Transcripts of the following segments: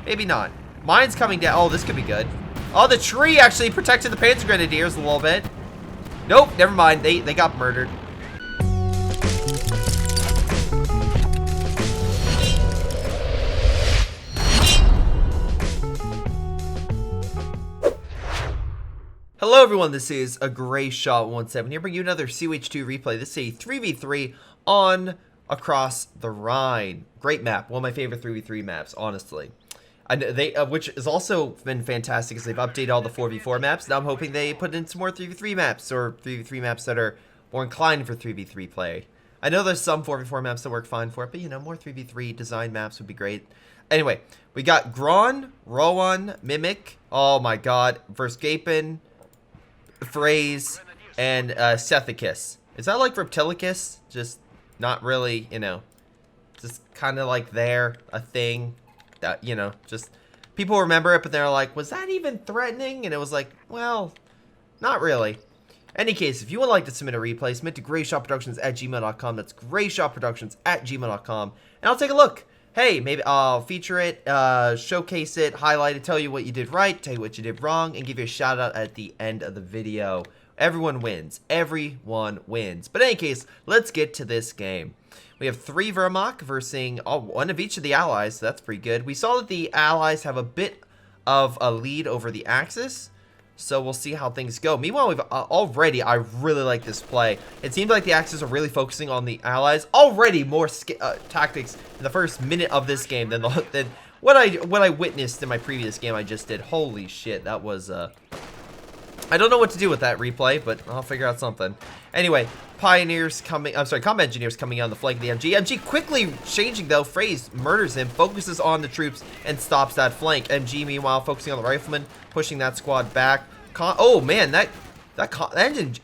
Maybe not. Mine's coming down. Oh, this could be good. Oh, the tree actually protected the Panzer Grenadiers a little bit. Nope, never mind. They got murdered. Hello everyone, this is a Greyshot17 here, bringing you another COH2 replay. This is a 3v3 on Across the Rhine. Great map, one of my favorite 3v3 maps, honestly. Which has also been fantastic because they've updated all the 4v4 maps. Now I'm hoping they put in some more 3v3 maps, or 3v3 maps that are more inclined for 3v3 play. I know there's some 4v4 maps that work fine for it, but you know, more 3v3 design maps would be great. Anyway, we got Gron, Rowan, Mimic, oh my god, versus Gapin, Phrase, and Spartycus. Is that like Reptilicus? Just not really, you know, just kind of like a thing that, you know, just people remember it, but they're like, was that even threatening? And it was like, well, not really. Any case, if you would like to submit a replay, submit to greyshotproductions@gmail.com. That's greyshotproductions@gmail.com, and I'll take a look. Hey, maybe I'll feature it, showcase it, highlight it, tell you what you did right, tell you what you did wrong, and give you a shout out at the end of the video. Everyone wins. Everyone wins. But in any case, let's get to this game. We have 3 Wehrmacht versus one of each of the allies, so that's pretty good. We saw that the allies have a bit of a lead over the Axis, so we'll see how things go. Meanwhile, we've already, I really like this play. It seems like the Axis are really focusing on the allies. Already more tactics in the first minute of this game than what I witnessed in my previous game I just did. Holy shit, that was I don't know what to do with that replay, but I'll figure out something. Anyway, Pioneers coming, I'm sorry, Combat Engineers coming on the flank of the MG. MG quickly changing though, Phrase murders him, focuses on the troops, and stops that flank. MG meanwhile focusing on the Riflemen, pushing that squad back. Oh man, that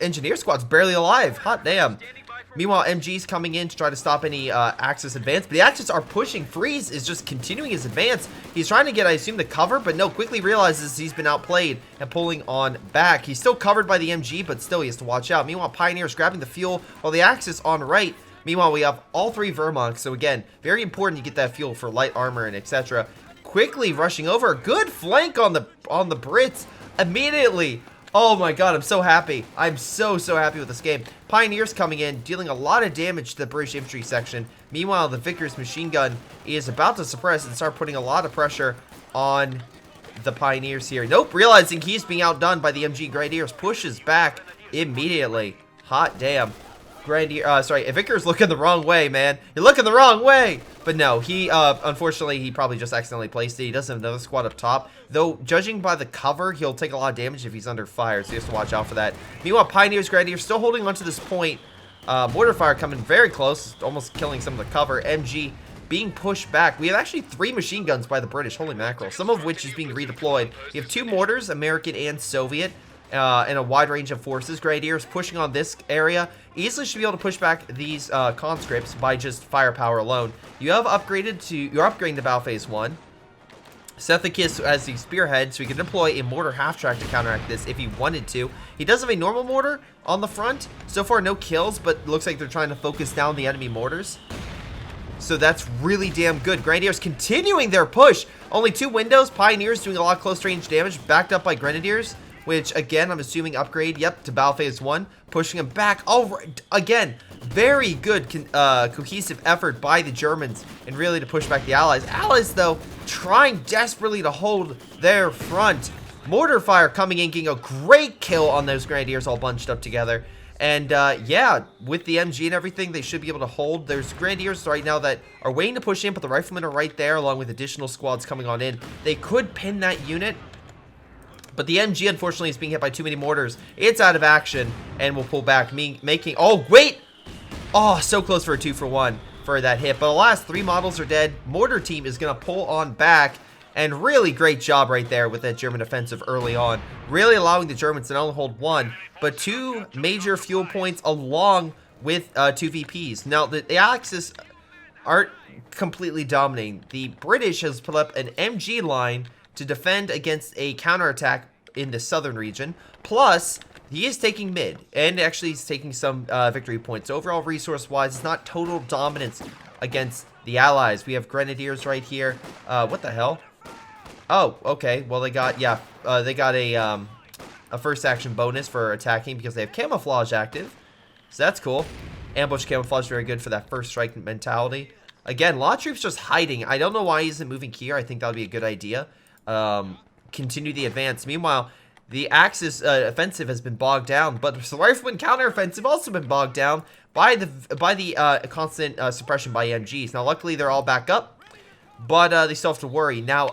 Engineer squad's barely alive. Hot damn. Meanwhile, MG's coming in to try to stop any Axis advance, but the Axis are pushing. Freeze is just continuing his advance. He's trying to get, I assume, the cover, but no, quickly realizes he's been outplayed and pulling on back. He's still covered by the MG, but still he has to watch out. Meanwhile, Pioneer's grabbing the fuel while the Axis on right. Meanwhile, we have all 3 Wehrmacht, so again, very important to get that fuel for light armor and etc. Quickly rushing over. Good flank on the Brits immediately. Oh my god, I'm so happy. I'm so happy with this game. Pioneers coming in, dealing a lot of damage to the British infantry section. Meanwhile, the Vickers machine gun is about to suppress and start putting a lot of pressure on the Pioneers here. Nope, realizing he's being outdone by the MG Grenadiers, pushes back immediately. Hot damn. Vickers looking the wrong way, man. You're looking the wrong way. But no, he, unfortunately, he probably just accidentally placed it. He doesn't have another squad up top. Though, judging by the cover, he'll take a lot of damage if he's under fire, so he has to watch out for that. Meanwhile, Pioneers, Grenadiers still holding on to this point. Mortar fire coming very close, almost killing some of the cover. MG being pushed back. We have actually 3 machine guns by the British, holy mackerel, some of which is being redeployed. We have 2 mortars, American and Soviet. And a wide range of forces. Grenadiers pushing on this area. Easily should be able to push back these conscripts by just firepower alone. You're upgrading to Battle Phase 1. Spartycus as the spearhead, so he can deploy a mortar half-track to counteract this if he wanted to. He does have a normal mortar on the front. So far, no kills, but looks like they're trying to focus down the enemy mortars. So that's really damn good. Grenadiers continuing their push. Only 2 windows. Pioneers doing a lot of close-range damage, backed up by Grenadiers. Which, again, I'm assuming upgrade, yep, to Battle Phase 1. Pushing him back. Oh, again, very good cohesive effort by the Germans and really to push back the Allies. Allies, though, trying desperately to hold their front. Mortar fire coming in, getting a great kill on those Grenadiers all bunched up together. And, yeah, with the MG and everything, they should be able to hold. There's Grenadiers right now that are waiting to push in, but the Riflemen are right there, along with additional squads coming on in. They could pin that unit. But the MG, unfortunately, is being hit by too many mortars. It's out of action and will pull back, making... Oh, wait! Oh, so close for a 2-for-1 for that hit. But the last 3 models are dead. Mortar team is going to pull on back. And really great job right there with that German offensive early on. Really allowing the Germans to not only hold 1, but 2 major fuel points along with 2 VPs. Now, the Axis aren't completely dominating. The British has put up an MG line to defend against a counterattack in the southern region. Plus, he is taking mid, and actually he's taking some victory points. Overall, resource-wise, it's not total dominance against the Allies. We have Grenadiers right here. What the hell? Oh, okay. Well, they got, yeah, they got a first action bonus for attacking because they have camouflage active. So that's cool. Ambush camouflage, very good for that first strike mentality. Again, a lot of troops just hiding. I don't know why he isn't moving here. I think that would be a good idea. Continue the advance. Meanwhile, the Axis offensive has been bogged down, but the Rifleman counteroffensive also been bogged down by the constant suppression by MGs. Now, luckily, they're all back up, but they still have to worry. Now,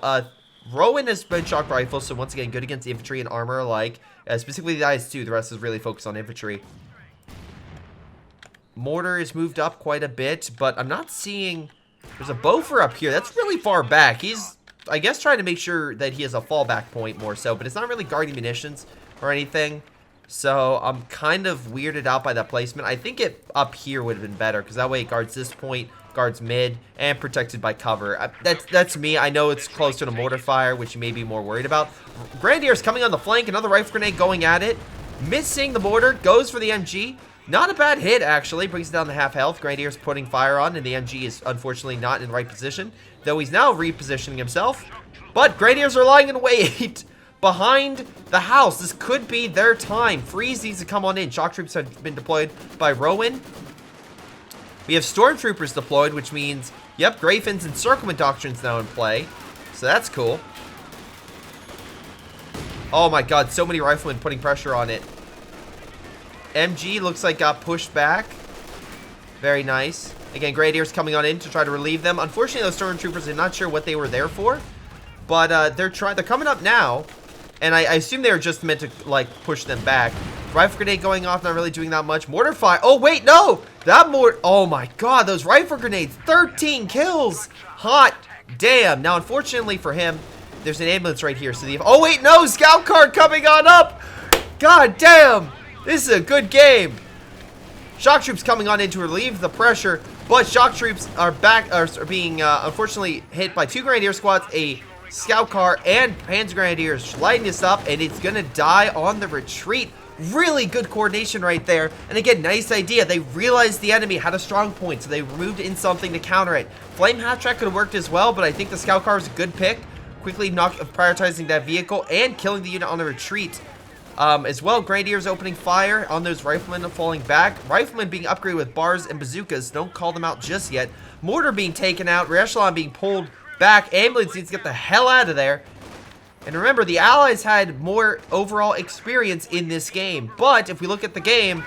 Rowan has been shock rifles, so once again, good against infantry and armor alike. Specifically the IS-2, the rest is really focused on infantry. Mortar is moved up quite a bit, but I'm not seeing... There's a Bofer up here. That's really far back. He's, I guess, trying to make sure that he has a fallback point more so, but it's not really guarding munitions or anything. So I'm kind of weirded out by that placement. I think it up here would have been better, because that way it guards this point, guards mid, and protected by cover. That's me. I know it's close to the mortar fire, which you may be more worried about. Grenadiers coming on the flank. Another rifle grenade going at it. Missing the mortar. Goes for the MG. Not a bad hit, actually. Brings it down to half health. Grenadiers putting fire on, and the MG is unfortunately not in the right position, though he's now repositioning himself. But Grenadiers are lying in wait behind the house. This could be their time. Freeze needs to come on in. Shock troops have been deployed by Rowan. We have stormtroopers deployed, which means, yep, Greyfins and Circlement Doctrines now in play. So that's cool. Oh my god, so many riflemen putting pressure on it. MG looks like got pushed back. Very nice. Again, Grenadiers coming on in to try to relieve them. Unfortunately, those stormtroopers, I'm not sure what they were there for. But they're coming up now. And I assume they were just meant to, like, push them back. Rifle grenade going off, not really doing that much. Mortar fire. Oh, wait, no! That mortar. Oh, my God. Those rifle grenades. 13 kills. Hot damn. Now, unfortunately for him, there's an ambulance right here. So the... Oh, wait, no! Scout car coming on up! God damn! This is a good game. Shock troops coming on in to relieve the pressure. But shock troops are being, unfortunately, hit by 2 Grenadier squads, a Scout car, and Panzer Grenadiers lighting this up, and it's gonna die on the retreat. Really good coordination right there. And again, nice idea. They realized the enemy had a strong point, so they moved in something to counter it. Flame half track could have worked as well, but I think the Scout car is a good pick. Quickly prioritizing that vehicle and killing the unit on the retreat. As well, Grenadiers opening fire on those riflemen falling back. Riflemen being upgraded with bars and bazookas. Don't call them out just yet. Mortar being taken out. Echelon being pulled back. Ambulance needs to get the hell out of there. And remember, the Allies had more overall experience in this game. But if we look at the game,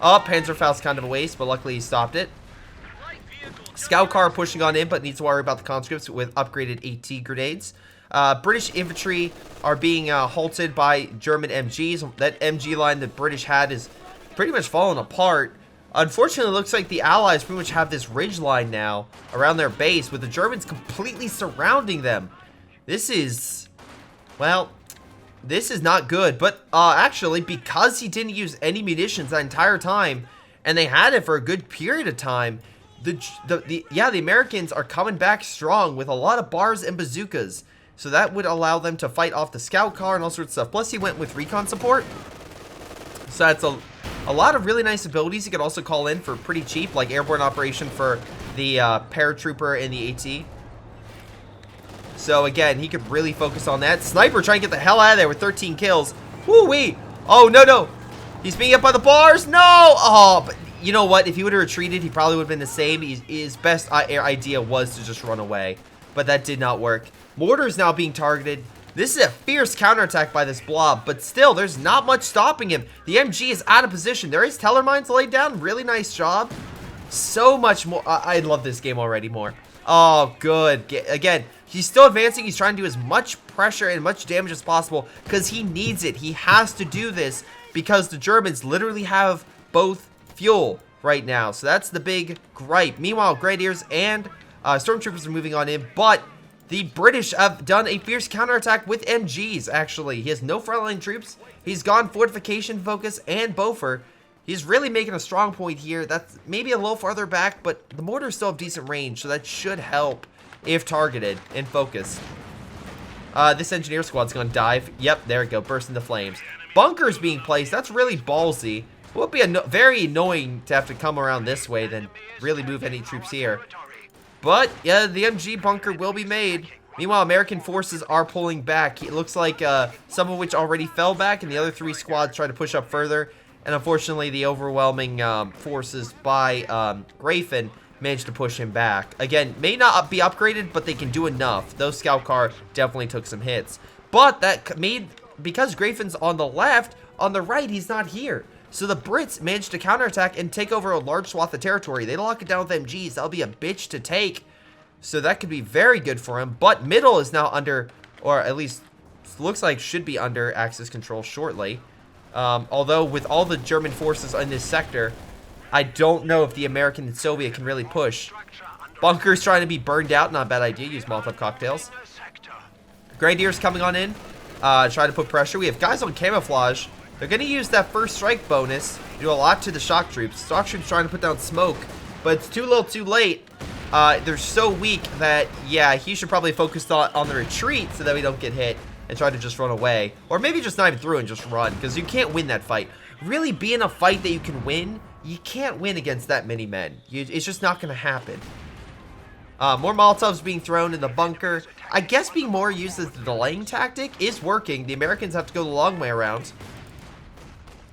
Panzerfaust's kind of a waste, but luckily he stopped it. Scout car pushing on in, but needs to worry about the conscripts with upgraded AT grenades. British infantry are being halted by German MGs. That MG line the British had is pretty much fallen apart. Unfortunately, it looks like the Allies pretty much have this ridge line now around their base, with the Germans completely surrounding them. This is, well, this is not good. But actually, because he didn't use any munitions that entire time, and they had it for a good period of time, the Americans are coming back strong with a lot of bars and bazookas. So that would allow them to fight off the scout car and all sorts of stuff. Plus, he went with recon support. So that's a lot of really nice abilities he could also call in for pretty cheap, like airborne operation for the paratrooper and the AT. So again, he could really focus on that. Sniper trying to get the hell out of there with 13 kills. Woo-wee! Oh, no. He's being hit by the bars. No! Oh, but you know what? If he would have retreated, he probably would have been the same. His best idea was to just run away. But that did not work. Mortar is now being targeted. This is a fierce counterattack by this blob, but still, there's not much stopping him. The MG is out of position. There is Teller mines laid down. Really nice job. So much more. I love this game already more. Oh, good. Again, he's still advancing. He's trying to do as much pressure and much damage as possible because he needs it. He has to do this because the Germans literally have both fuel right now. So that's the big gripe. Meanwhile, Grenadiers and Stormtroopers are moving on in, but the British have done a fierce counterattack with MGs, actually. He has no frontline troops. He's gone fortification focus and Bofer. He's really making a strong point here. That's maybe a little farther back, but the mortars still have decent range, so that should help if targeted and focused. This engineer squad's gonna dive. Yep, there we go. Burst into flames. Bunkers being placed. That's really ballsy. It would be very annoying to have to come around this way than really move any troops here. But, yeah, the MG bunker will be made. Meanwhile, American forces are pulling back. It looks like some of which already fell back, and the other 3 squads try to push up further. And unfortunately, the overwhelming forces by Rilfe managed to push him back. Again, may not be upgraded, but they can do enough. Those scout car definitely took some hits. But that made, because Rilfe's on the left, on the right, he's not here. So the Brits managed to counterattack and take over a large swath of territory. They lock it down with MGs. That'll be a bitch to take. So that could be very good for him. But middle is now under, or at least looks like should be under Axis control shortly. Although with all the German forces in this sector, I don't know if the American and Soviet can really push. Bunkers trying to be burned out. Not a bad idea. Use Molotov cocktails. Grenadiers coming on in. Try to put pressure. We have guys on camouflage. They're going to use that first strike bonus. Do a lot to the shock troops. Shock troops trying to put down smoke. But it's too little too late. They're so weak that, yeah, he should probably focus on the retreat so that we don't get hit and try to just run away. Or maybe just not even through and just run, because you can't win that fight. Really being a fight that you can win, you can't win against that many men. It's just not going to happen. More Molotovs being thrown in the bunker. I guess being more used as the delaying tactic is working. The Americans have to go the long way around.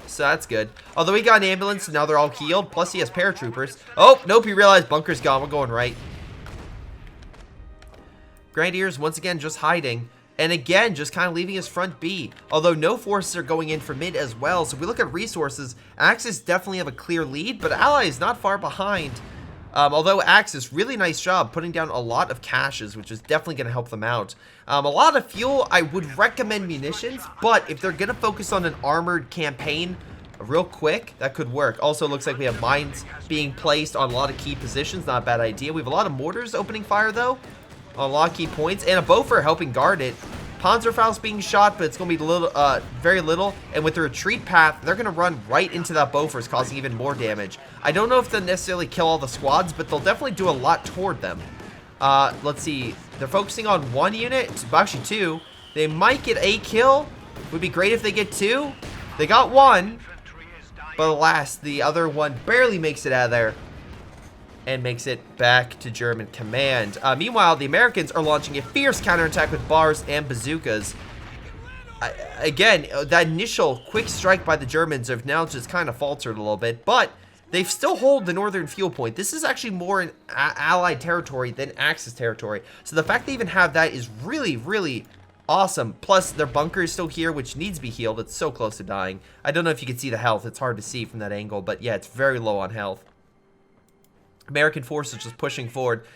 So that's good. Although he got an ambulance and now they're all healed. Plus he has paratroopers. Oh, nope, he realized bunker's gone. We're going right. Grenadiers once again just hiding. And again, just kind of leaving his front be. Although no forces are going in for mid as well. So if we look at resources, Axis definitely have a clear lead. But Ally is not far behind. Although Axis, really nice job putting down a lot of caches, which is definitely going to help them out. A lot of fuel, I would recommend munitions, but if they're going to focus on an armored campaign real quick, that could work. Also, looks like we have mines being placed on a lot of key positions. Not a bad idea. We have a lot of mortars opening fire, though, on a lot of key points, and a Bofor helping guard it. Panzerfaust's being shot, but it's going to be little, very little. And with the retreat path, they're going to run right into that Bofors, causing even more damage. I don't know if they'll necessarily kill all the squads, but they'll definitely do a lot toward them. Let's see. They're focusing on 1 unit, actually 2. They might get a kill. Would be great if they get 2. They got 1, but alas, the other one barely makes it out of there and makes it back to German command. Meanwhile, the Americans are launching a fierce counterattack with bars and bazookas. Again, that initial quick strike by the Germans have now just kind of faltered a little bit, but they still hold the northern fuel point. This is actually more in Allied territory than Axis territory. So the fact they even have that is really, really awesome. Plus, their bunker is still here, which needs to be healed. It's so close to dying. I don't know if you can see the health. It's hard to see from that angle, but yeah, it's very low on health. American forces just pushing forward.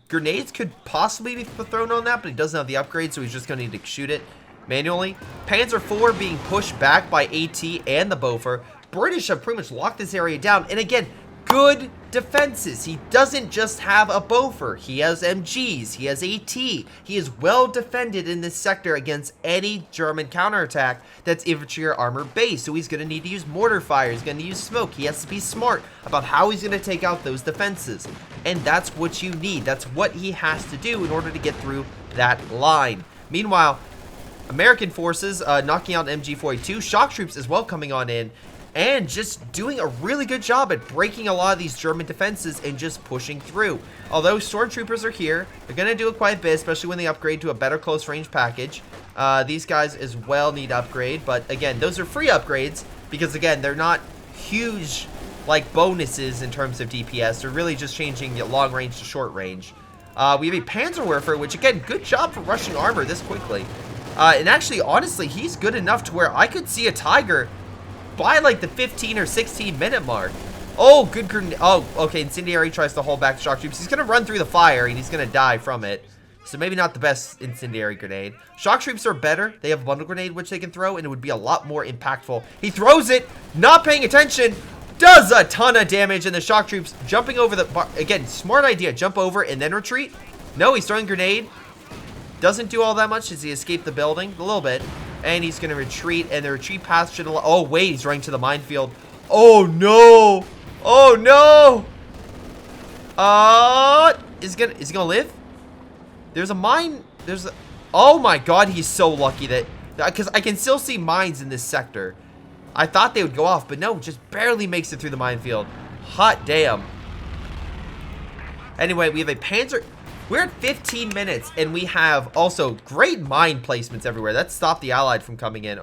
Grenades could possibly be thrown on that, but he doesn't have the upgrade, so he's just going to need to shoot it manually. Panzer IV being pushed back by AT and the Bofor. British have pretty much locked this area down. And again, good defenses. He doesn't just have a Bofor. He has MGs. He has AT. He is well defended in this sector against any German counterattack that's infantry or armor based. So he's going to need to use mortar fire. He's going to use smoke. He has to be smart about how he's going to take out those defenses. And that's what you need. That's what he has to do in order to get through that line. Meanwhile, American forces knocking out MG-42. Shock troops as well coming on in. And just doing a really good job at breaking a lot of these German defenses and just pushing through. Although stormtroopers are here, they're going to do it quite a bit, especially when they upgrade to a better close range package. These guys as well need upgrade, but again, those are free upgrades because again, they're not huge like bonuses in terms of DPS. They're really just changing the long range to short range. We have a Panzerwerfer, which again, good job for rushing armor this quickly. And actually, honestly, he's good enough to where I could see a Tiger by like the 15 or 16 minute mark. Oh, good grenade. Oh, okay. Incendiary tries to hold back shock troops. He's going to run through the fire and he's going to die from it. So maybe not the best incendiary grenade. Shock troops are better. They have a bundle grenade which they can throw and it would be a lot more impactful. He throws it, not paying attention, does a ton of damage, and the shock troops jumping over the bar. Again, smart idea. Jump over and then retreat. No, he's throwing grenade. Doesn't do all that much as he escaped the building. A little bit. And he's going to retreat, and the retreat path should allow... Oh, wait, he's running to the minefield. Oh, no. Oh, no. Is he gonna live? There's a mine. There's a... Oh, my God, he's so lucky that... Because I can still see mines in this sector. I thought they would go off, but no, just barely makes it through the minefield. Hot damn. Anyway, we have a Panzer... We're at 15 minutes, and we have also great mine placements everywhere. That stopped the Allied from coming in.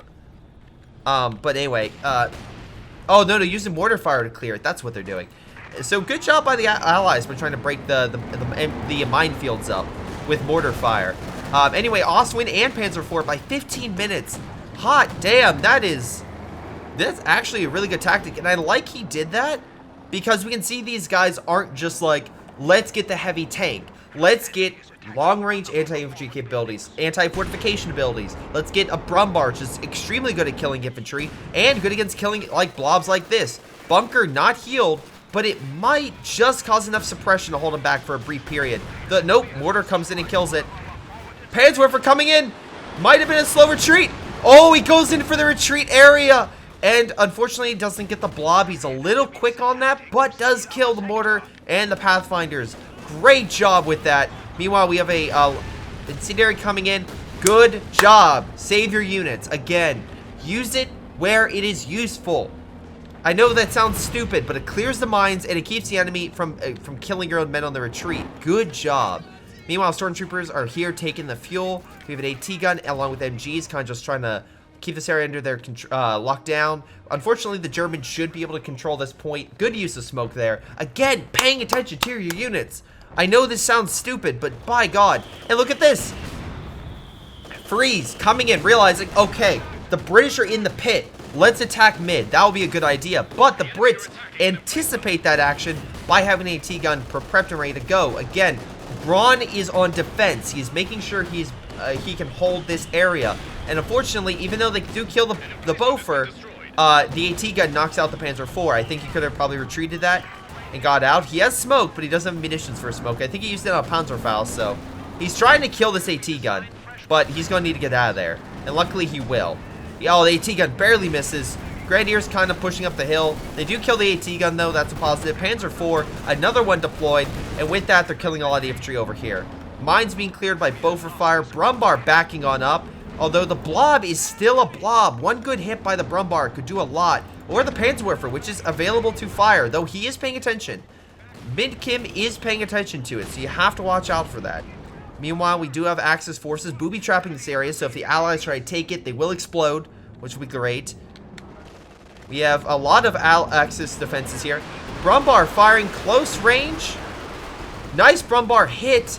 But anyway, oh, no, using mortar fire to clear it. That's what they're doing. So good job by the Allies for trying to break the minefields up with mortar fire. Anyway, Ostwind and Panzer IV by 15 minutes. Hot damn, that's actually a really good tactic. And I like he did that because we can see these guys aren't just like, let's get the heavy tank. Let's get long-range anti-infantry capabilities, anti-fortification abilities. Let's get a Brumbar, which is extremely good at killing infantry and good against killing like blobs like this. Bunker not healed, but it might just cause enough suppression to hold him back for a brief period. Nope, mortar comes in and kills it. Panzerwerfer coming in. Might have been a slow retreat. Oh, he goes in for the retreat area. And unfortunately, doesn't get the blob. He's a little quick on that, but does kill the mortar and the Pathfinders. Great job with that. Meanwhile, we have a incendiary coming in. Good job. Save your units. Again, use it where it is useful. I know that sounds stupid, but it clears the mines and it keeps the enemy from killing your own men on the retreat. Good job. Meanwhile, stormtroopers are here taking the fuel. We have an AT gun along with MGs, kind of just trying to keep this area under their lockdown. Unfortunately, the Germans should be able to control this point. Good use of smoke there. Again, paying attention to your units. I know this sounds stupid, but by God. And look at this. Freeze coming in, realizing, okay, the British are in the pit. Let's attack mid. That will be a good idea. But the Brits anticipate that action by having an AT gun prepped and ready to go. Again, Braun is on defense. He's making sure he can hold this area. And unfortunately, even though they do kill the Bofor, the AT gun knocks out the Panzer IV. I think he could have probably retreated that and got out. He has smoke, but he doesn't have munitions for smoke. I think he used it on Panzerfaust, so he's trying to kill this AT gun, but he's going to need to get out of there. And luckily, he will. Oh, the AT gun barely misses. Grenadiers kind of pushing up the hill. They do kill the AT gun, though. That's a positive. Panzer IV, another one deployed. And with that, they're killing a lot of infantry over here. Mines being cleared by Bofor fire. Brumbar backing on up. Although the blob is still a blob. One good hit by the Brumbar could do a lot. Or the Panzerwerfer, which is available to fire, though he is paying attention. Mid-Kim is paying attention to it, so you have to watch out for that. Meanwhile, we do have Axis forces booby-trapping this area, so if the Allies try to take it, they will explode, which will be great. We have a lot of Axis defenses here. Brumbar firing close range. Nice Brumbar hit.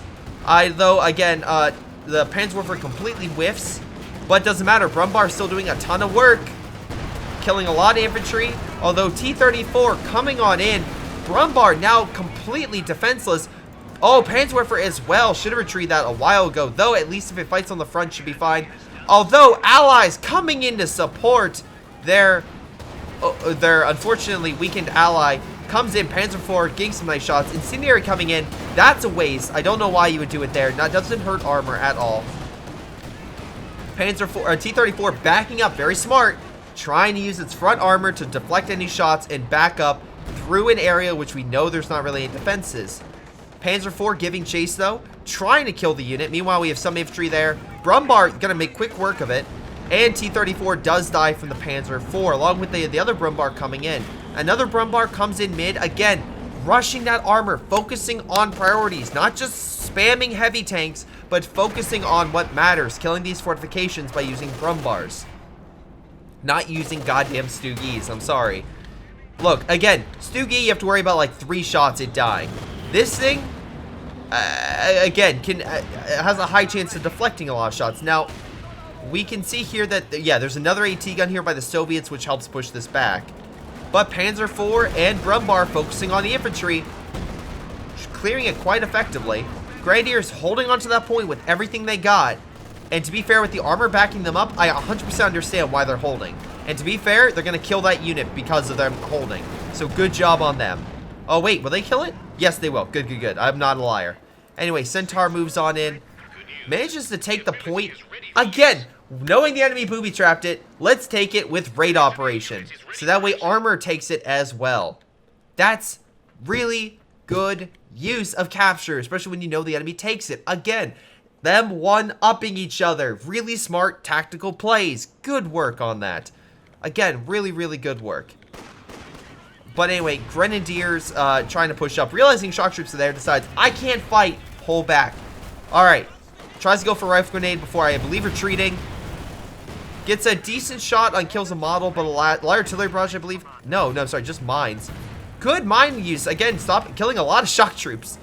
Though, again, the Panzerwerfer completely whiffs, but doesn't matter. Brumbar still doing a ton of work, killing a lot of infantry, although T-34 coming on in. Brumbar now completely defenseless. Oh, Panzerwerfer as well. Should have retrieved that a while ago, though at least if it fights on the front, should be fine. Although Allies coming in to support their unfortunately weakened ally comes in. Panzer IV getting some nice shots. Incendiary coming in. That's a waste. I don't know why you would do it there. That doesn't hurt armor at all. Panzer IV, T-34 backing up. Very smart. Trying to use its front armor to deflect any shots and back up through an area which we know there's not really any defenses. Panzer IV giving chase though, trying to kill the unit. Meanwhile, we have some infantry there. Brumbar gonna make quick work of it. And T-34 does die from the Panzer IV, along with the other Brumbar coming in. Another Brumbar comes in mid, again, rushing that armor, focusing on priorities, not just spamming heavy tanks, but focusing on what matters, killing these fortifications by using Brumbars. Not using goddamn Stugis, I'm sorry. Look, again, Stugi, you have to worry about like 3 shots at dying. This thing, again, has a high chance of deflecting a lot of shots. Now, we can see here that, yeah, there's another AT gun here by the Soviets, which helps push this back. But Panzer IV and Brumbar focusing on the infantry, clearing it quite effectively. Grenadiers holding on to that point with everything they got. And to be fair, with the armor backing them up, I 100% understand why they're holding. And to be fair, they're going to kill that unit because of them holding. So good job on them. Oh, wait, will they kill it? Yes, they will. Good, good, good. I'm not a liar. Anyway, Centaur moves on in. Manages to take the point. Again, knowing the enemy booby-trapped it, let's take it with raid operation. So that way armor takes it as well. That's really good use of capture, especially when you know the enemy takes it. Again, them one-upping each other. Really smart tactical plays. Good work on that. Again, really, really good work. But anyway, Grenadiers trying to push up. Realizing shock troops are there, decides, I can't fight. pull back. Alright. Tries to go for rifle grenade before I believe retreating. Gets a decent shot on kills a model, but a light artillery barrage, I believe. No, sorry, just mines. Good mine use. Again, stop killing a lot of shock troops.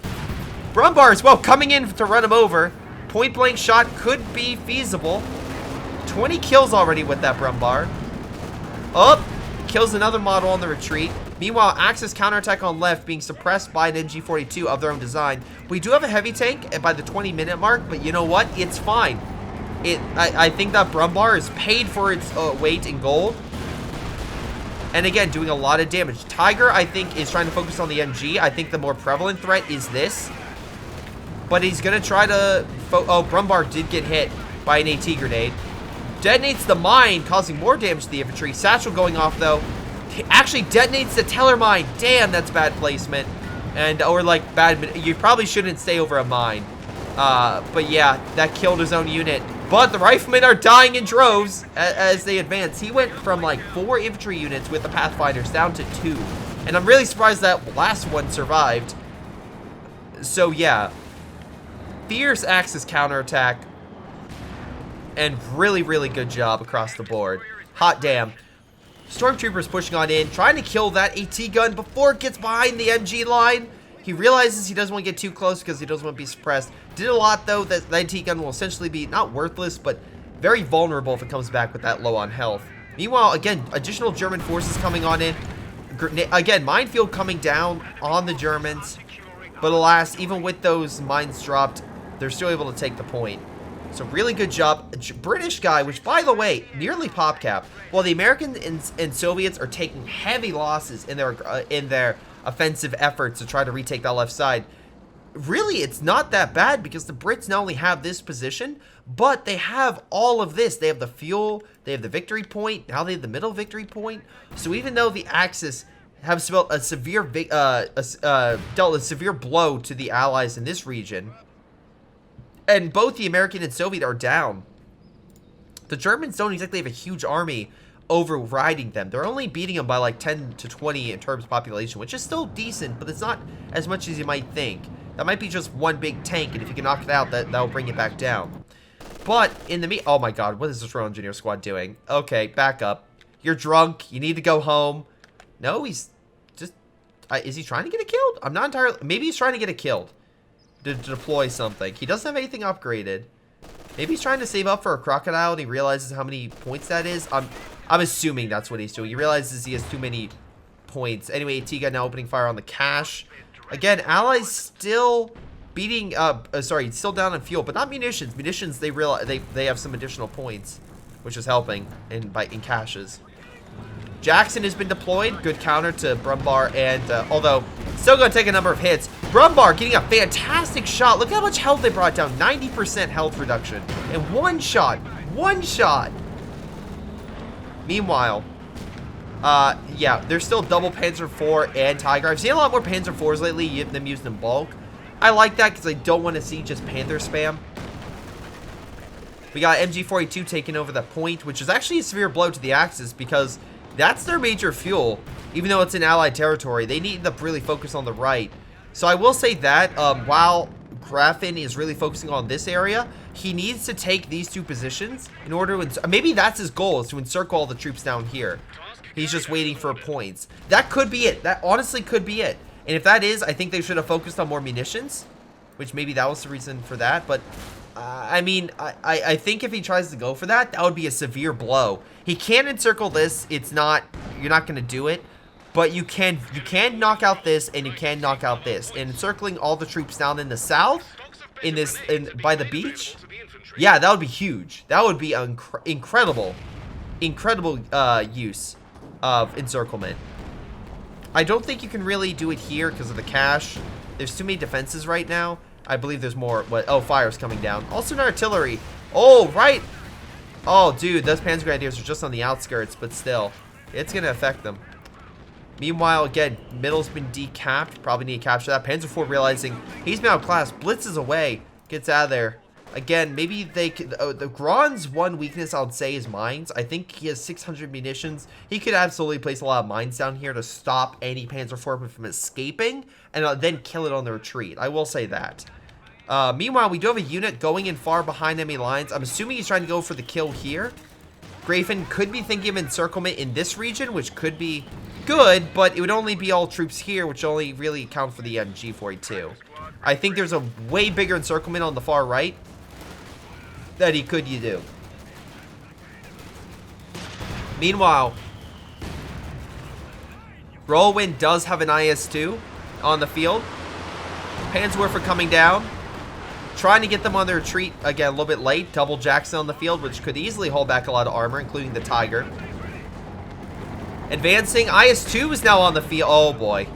Brumbar as well, coming in to run him over. Point blank shot could be feasible. 20 kills already with that Brumbar. Up. Kills another model on the retreat. Meanwhile, Axis counterattack on left being suppressed by an MG42 of their own design. We do have a heavy tank by the 20-minute mark, but you know what? It's fine. I think that Brumbar is paid for its weight in gold. And again, doing a lot of damage. Tiger, I think, is trying to focus on the MG. I think the more prevalent threat is this. But he's going to try to... Oh, Brumbar did get hit by an AT grenade. Detonates the mine, causing more damage to the infantry. Satchel going off, though. Actually detonates the teller mine. Damn, that's bad placement. Or like bad... You probably shouldn't stay over a mine. But yeah, that killed his own unit. But the riflemen are dying in droves as they advance. He went from like 4 infantry units with the Pathfinders down to 2. And I'm really surprised that last one survived. So yeah. Fierce Axis counterattack. And really, really good job across the board. Hot damn. Stormtroopers pushing on in, trying to kill that AT gun before it gets behind the MG line. He realizes he doesn't want to get too close because he doesn't want to be suppressed. Did a lot, though, that the AT gun will essentially be not worthless, but very vulnerable if it comes back with that low on health. Meanwhile, again, additional German forces coming on in. Again, minefield coming down on the Germans. But alas, even with those mines dropped, they're still able to take the point. So really good job. British guy, which by the way, nearly pop cap. While the Americans and Soviets are taking heavy losses in their offensive efforts to try to retake that left side, really it's not that bad because the Brits not only have this position, but they have all of this. They have the fuel, they have the victory point, now they have the middle victory point. So even though the Axis have dealt a severe blow to the Allies in this region, and both the American and Soviet are down, the Germans don't exactly have a huge army overriding them. They're only beating them by like 10 to 20 in terms of population, which is still decent, but it's not as much as you might think. That might be just one big tank, and if you can knock it out, that'll bring it back down. But in the oh my god, what is this Royal Engineer Squad doing? Okay, back up. You're drunk. You need to go home. No, he's just... is he trying to get it killed? I'm not entirely... Maybe he's trying to get it killed. To deploy something. He doesn't have anything upgraded. Maybe he's trying to save up for a crocodile and he realizes how many points that is. I'm assuming that's what he's doing. He realizes he has too many points. Anyway, AT gun now opening fire on the cache. Again, Allies still beating still down on fuel, but not munitions. Munitions, they realize they have some additional points, which is helping in caches. Jackson has been deployed. Good counter to Brumbar, and although still going to take a number of hits. Brumbar getting a fantastic shot. Look how much health they brought down. 90% health reduction. And one shot. One shot. Meanwhile, yeah, there's still double Panzer IV and Tiger. I've seen a lot more Panzer IVs lately, them used in bulk. I like that because I don't want to see just Panther spam. We got MG42 taking over the point, which is actually a severe blow to the Axis because that's their major fuel. Even though it's in Allied territory, they need to really focus on the right. So I will say that while Grafin is really focusing on this area, he needs to take these 2 positions in order to... Maybe that's his goal, is to encircle all the troops down here. He's just waiting for points. That could be it. That honestly could be it. And if that is, I think they should have focused on more munitions, which maybe that was the reason for that. But, I mean, I think if he tries to go for that, that would be a severe blow. He can encircle this. It's not... You're not going to do it. But you can knock out this, and you can knock out this. And encircling all the troops down in the south, by the beach, yeah, that would be huge. That would be incredible use of encirclement. I don't think you can really do it here because of the cache. There's too many defenses right now. I believe there's more. Oh, fire's coming down. Also, an artillery. Oh, right. Oh, dude, those Panzer Grenadiers are just on the outskirts, but still, it's gonna affect them. Meanwhile, again, middle's been decapped. Probably need to capture that. Panzer IV realizing he's been outclassed. Blitzes away. Gets out of there. Again, maybe they could... the Gron's one weakness, I would say, is mines. I think he has 600 munitions. He could absolutely place a lot of mines down here to stop any Panzer IV from escaping and then kill it on the retreat. I will say that. Meanwhile, we do have a unit going in far behind enemy lines. I'm assuming he's trying to go for the kill here. Grayfin could be thinking of encirclement in this region, which could be good, but it would only be all troops here, which only really account for the G42. I think there's a way bigger encirclement on the far right that he could do. Meanwhile, Whirlwind does have an IS-2 on the field. Panzerwerfer coming down. Trying to get them on their retreat, again, a little bit late. Double Jackson on the field, which could easily hold back a lot of armor, including the Tiger. Advancing. IS-2 is now on the field. Oh, boy.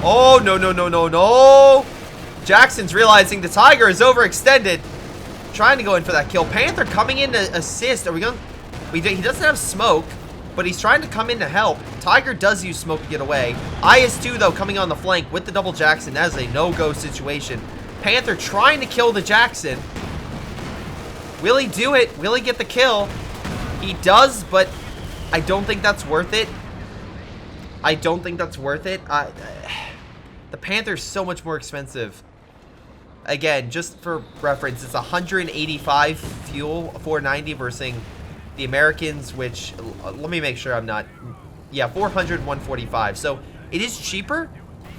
Oh, no, no, no, no, no. Jackson's realizing the Tiger is overextended. Trying to go in for that kill. Panther coming in to assist. Are we going? He doesn't have smoke, but he's trying to come in to help. Tiger does use smoke to get away. IS-2, though, coming on the flank with the double Jackson. That is a no-go situation. Panther trying to kill the Jackson. Will he do it? Will he get the kill? He does, but I don't think that's worth it. I don't think that's worth it. The Panther's so much more expensive. Again, just for reference, it's 185 fuel, 490 versus the Americans, which, let me make sure I'm not, yeah, 400, 145. So it is cheaper.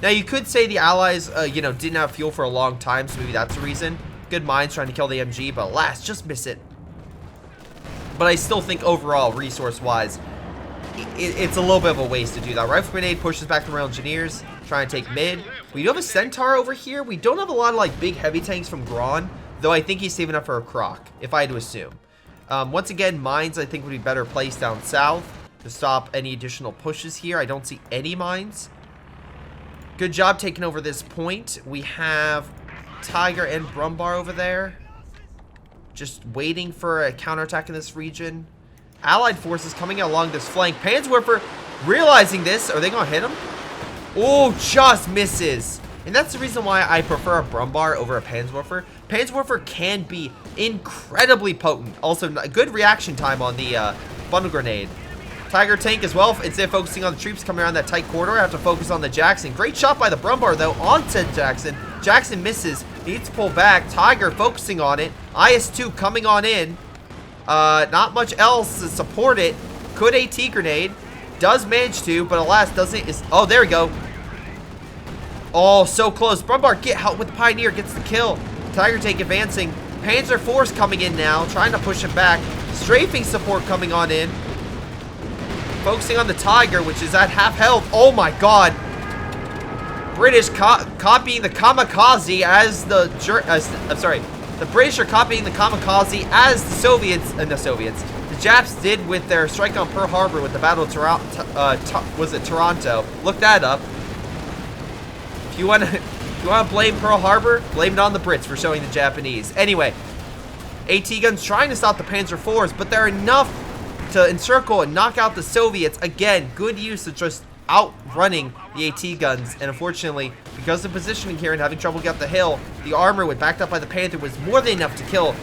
Now, you could say the Allies, you know, didn't have fuel for a long time, so maybe that's the reason. Good minds trying to kill the MG, but alas, just miss it. But I still think overall, resource-wise, it's a little bit of a waste to do that. Rifle Grenade pushes back the Royal Engineers, trying to take mid. We do have a Centaur over here. We don't have a lot of, like, big heavy tanks from Braun, though I think he's saving up for a Croc, if I had to assume. Once again, mines, I think, would be better placed down south to stop any additional pushes here. I don't see any mines. Good job taking over this point. We have Tiger and Brumbar over there. Just waiting for a counterattack in this region. Allied forces coming along this flank. Panzerwerfer realizing this. Are they going to hit him? Oh, just misses. And that's the reason why I prefer a Brumbar over a Panzerwerfer. Panzerwerfer can be incredibly potent. Also, good reaction time on the bundle grenade. Tiger tank as well, instead of focusing on the troops coming around that tight corridor, I have to focus on the Jackson. Great shot by the Brumbar, though, on said Jackson. Jackson misses, needs to pull back. Tiger focusing on it. IS-2 coming on in. Not much else to support it. Could AT grenade. Does manage to, but alas, doesn't. Oh, there we go. Oh, so close. Brumbar get help with the Pioneer, gets the kill. Tiger tank advancing. Panzer Force coming in now, trying to push it back. Strafing support coming on in. Focusing on the Tiger, which is at half health. Oh my god. British copying the kamikaze as the... I'm sorry. The British are copying the kamikaze as the Soviets... The Japs did with their strike on Pearl Harbor with the Battle of Toronto. Look that up. If you want to blame Pearl Harbor, blame it on the Brits for showing the Japanese. Anyway, AT guns trying to stop the Panzer IVs, but they're enough to encircle and knock out the Soviets. Again, good use of just outrunning the AT guns. And unfortunately, because of positioning here and having trouble getting up the hill, the armor, with backed up by the Panther, was more than enough to kill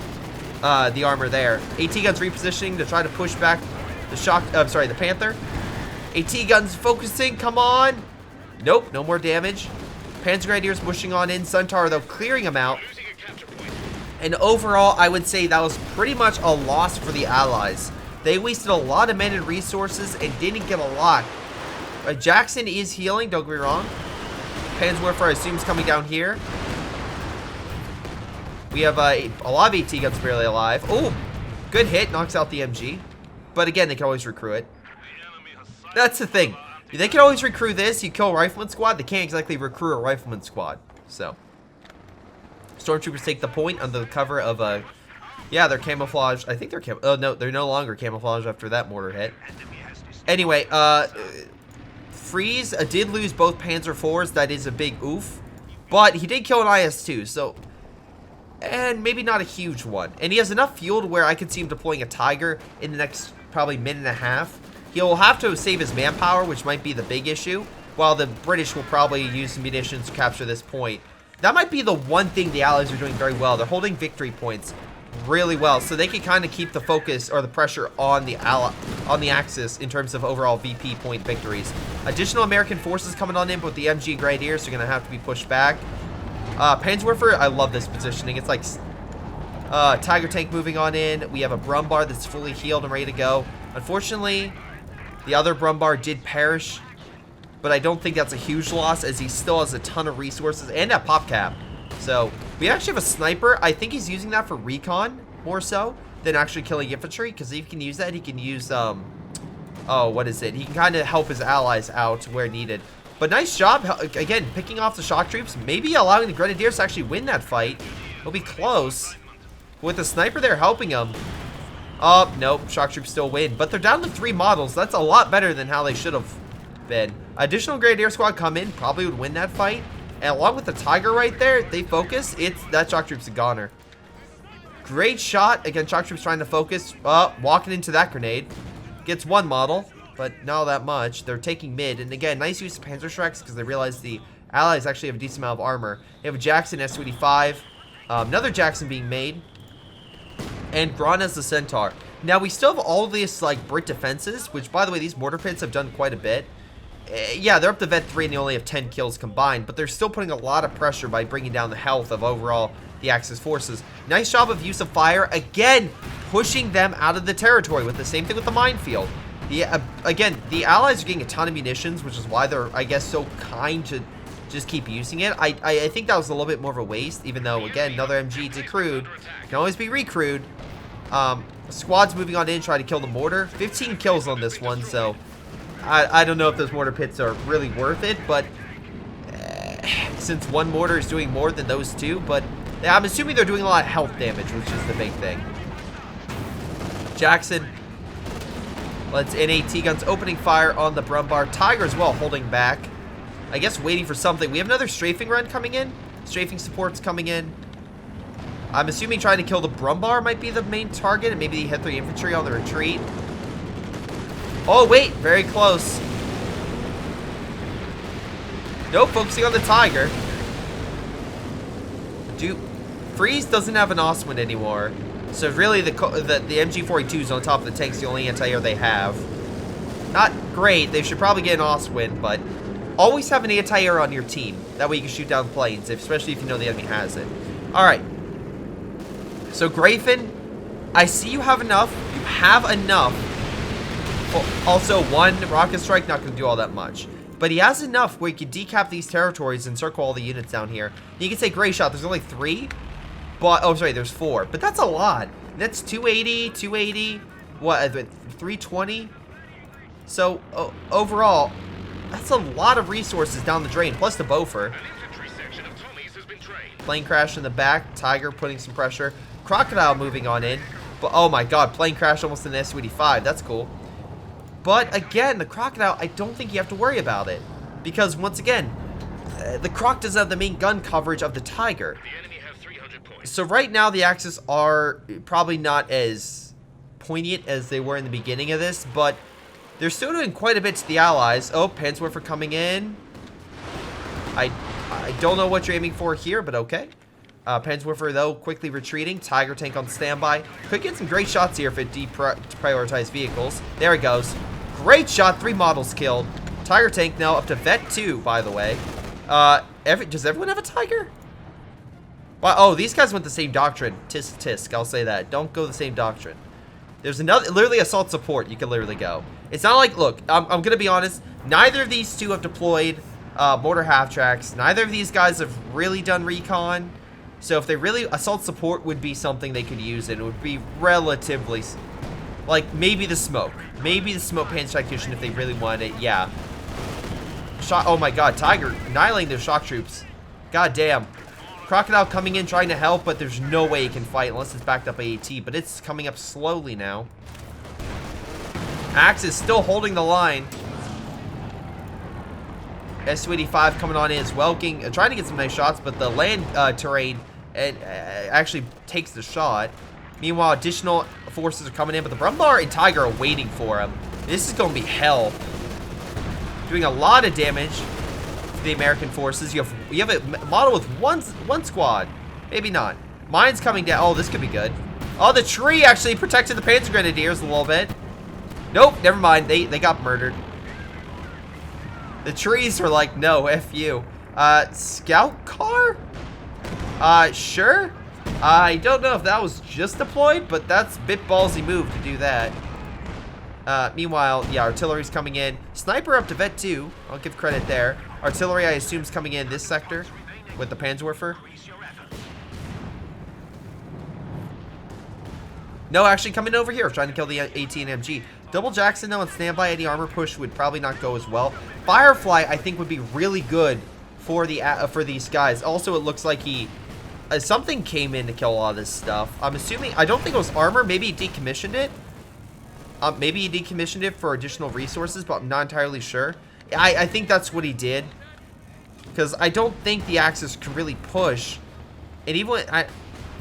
the armor there. AT guns repositioning to try to push back the Panther. AT guns focusing, come on. Nope, no more damage. Panzer Grenadiers pushing on in. Centaur, though, clearing them out. And overall, I would say that was pretty much a loss for the Allies. They wasted a lot of men and resources and didn't get a lot. Jackson is healing, don't get me wrong. Panzerwerfer, I assume, is coming down here. We have a lot of AT guns barely alive. Oh, good hit, knocks out the MG. But again, they can always recruit it. That's the thing. They can always recruit this. You kill a rifleman squad, they can't exactly recruit a rifleman squad. So, stormtroopers take the point under the cover of a... Yeah, they're camouflaged. I think they're oh, no, they're no longer camouflaged after that mortar hit. Anyway, Freeze did lose both Panzer IVs. That is a big oof. But he did kill an IS-2, so... And maybe not a huge one. And he has enough fuel to where I could see him deploying a Tiger in the next probably minute and a half. He'll have to save his manpower, which might be the big issue, while the British will probably use some munitions to capture this point. That might be the one thing the Allies are doing very well. They're holding victory points really well, so they can kind of keep the focus or the pressure on the Axis in terms of overall VP point victories. Additional American forces coming on in, but the MG Grenadiers are going to have to be pushed back. Panzerwerfer, I love this positioning. It's like Tiger Tank moving on in. We have a Brumbar that's fully healed and ready to go. Unfortunately, the other Brumbar did perish, but I don't think that's a huge loss as he still has a ton of resources and a pop cap. So we actually have a sniper. I think he's using that for recon more so than actually killing infantry, because if he can use that, he can use oh, what is it? He can kind of help his allies out where needed. But nice job, again, picking off the shock troops, maybe allowing the Grenadiers to actually win that fight. It'll be close. With the sniper there helping them. Oh, nope, shock troops still win. But they're down to 3 models. That's a lot better than how they should have been. Additional Grenadier squad come in, probably would win that fight. And along with the Tiger right there, they focus. That shock troop's a goner. Great shot. Again, shock troops trying to focus. Walking into that grenade. Gets 1 model, but not that much. They're taking mid. And again, nice use of Panzerschrecks because they realize the allies actually have a decent amount of armor. They have a Jackson S-285. Another Jackson being made. And Gron as the Centaur. Now, we still have all of these, like, Brit defenses, which, by the way, these mortar pits have done quite a bit. Yeah, they're up to Vet 3 and they only have 10 kills combined, but they're still putting a lot of pressure by bringing down the health of overall the Axis forces. Nice job of use of fire. Again, pushing them out of the territory with the same thing with the minefield. Again, the allies are getting a ton of munitions, which is why they're, I guess, so kind to just keep using it. I think that was a little bit more of a waste, even though, again, another MG decrewed. Can always be recrewed. Squad's moving on in, trying to kill the mortar. 15 kills on this one, so I don't know if those mortar pits are really worth it, but since 1 mortar is doing more than those 2, but I'm assuming they're doing a lot of health damage, which is the big thing. Jackson lets NAT guns opening fire on the Brumbar. Tiger as well holding back. I guess waiting for something. We have another strafing run coming in. Strafing supports coming in. I'm assuming trying to kill the Brumbar might be the main target, and maybe the hit 3 infantry on the retreat. Oh, wait. Very close. Nope, focusing on the Tiger. Freeze doesn't have an Ostwind anymore. So really, the MG42 is on top of the tanks, the only anti-air they have. Not great. They should probably get an Ostwind, but always have an anti-air on your team. That way you can shoot down planes, especially if you know the enemy has it. Alright. So, Grayfin, I see you have enough. You have enough. Well, also, 1 rocket strike, not going to do all that much. But he has enough where you can decap these territories and circle all the units down here. And you can say Greyshot, there's only 3. But, oh, sorry, there's 4. But that's a lot. That's 280, 280, what, 320? So, overall, that's a lot of resources down the drain, plus the Bofer. Plane crash in the back. Tiger putting some pressure. Crocodile moving on in. But, oh my god, plane crash almost in the S-285. That's cool. But, again, the Crocodile, I don't think you have to worry about it. Because, once again, the Croc doesn't have the main gun coverage of the Tiger. So right now the Axis are probably not as poignant as they were in the beginning of this, but they're still doing quite a bit to the allies. Oh, Panzerwerfer coming in. I don't know what you're aiming for here, but okay. Panzerwerfer, though, quickly retreating. Tiger tank on standby. Could get some great shots here if it deprioritized vehicles. There it goes. Great shot. 3 models killed. Tiger tank now up to Vet 2, by the way. Does everyone have a Tiger? Well, oh, these guys went the same doctrine. Tisk, tisk, I'll say that. Don't go the same doctrine. There's another, literally assault support. You can literally go. It's not like, look, I'm going to be honest. Neither of these 2 have deployed mortar half-tracks. Neither of these guys have really done recon. So if they really, assault support would be something they could use, and it would be relatively, like, maybe the smoke. Maybe the smoke panzer tactician if they really wanted it, yeah. Oh my god, Tiger annihilating their shock troops. God damn. Crocodile coming in trying to help, but there's no way he can fight unless it's backed up by AT, but it's coming up slowly now. Axe is still holding the line. S-285 coming on in as well, trying to get some nice shots, but the land terrain actually takes the shot. Meanwhile, additional forces are coming in, but the Brumbar and Tiger are waiting for him. This is going to be hell. Doing a lot of damage to the American forces. You have a model with one squad. Maybe not. Mine's coming down. Oh, this could be good. Oh, the tree actually protected the Panzer Grenadiers a little bit. Nope, never mind. They got murdered. The trees were like, no, F you. Scout car? Sure. I don't know if that was just deployed, but that's a bit ballsy move to do that. Meanwhile, yeah, artillery's coming in. Sniper up to vet 2. I'll give credit there. Artillery, I assume, is coming in this sector with the Panzerwerfer. No, actually coming over here, trying to kill the AT and MG. Double Jackson, though, on standby. Any armor push would probably not go as well. Firefly, I think, would be really good for these guys. Also, it looks like he... something came in to kill a lot of this stuff. I'm assuming... I don't think it was armor. Maybe he decommissioned it. Maybe he decommissioned it for additional resources, but I'm not entirely sure. I think that's what he did. Because I don't think the Axis can really push. And even when...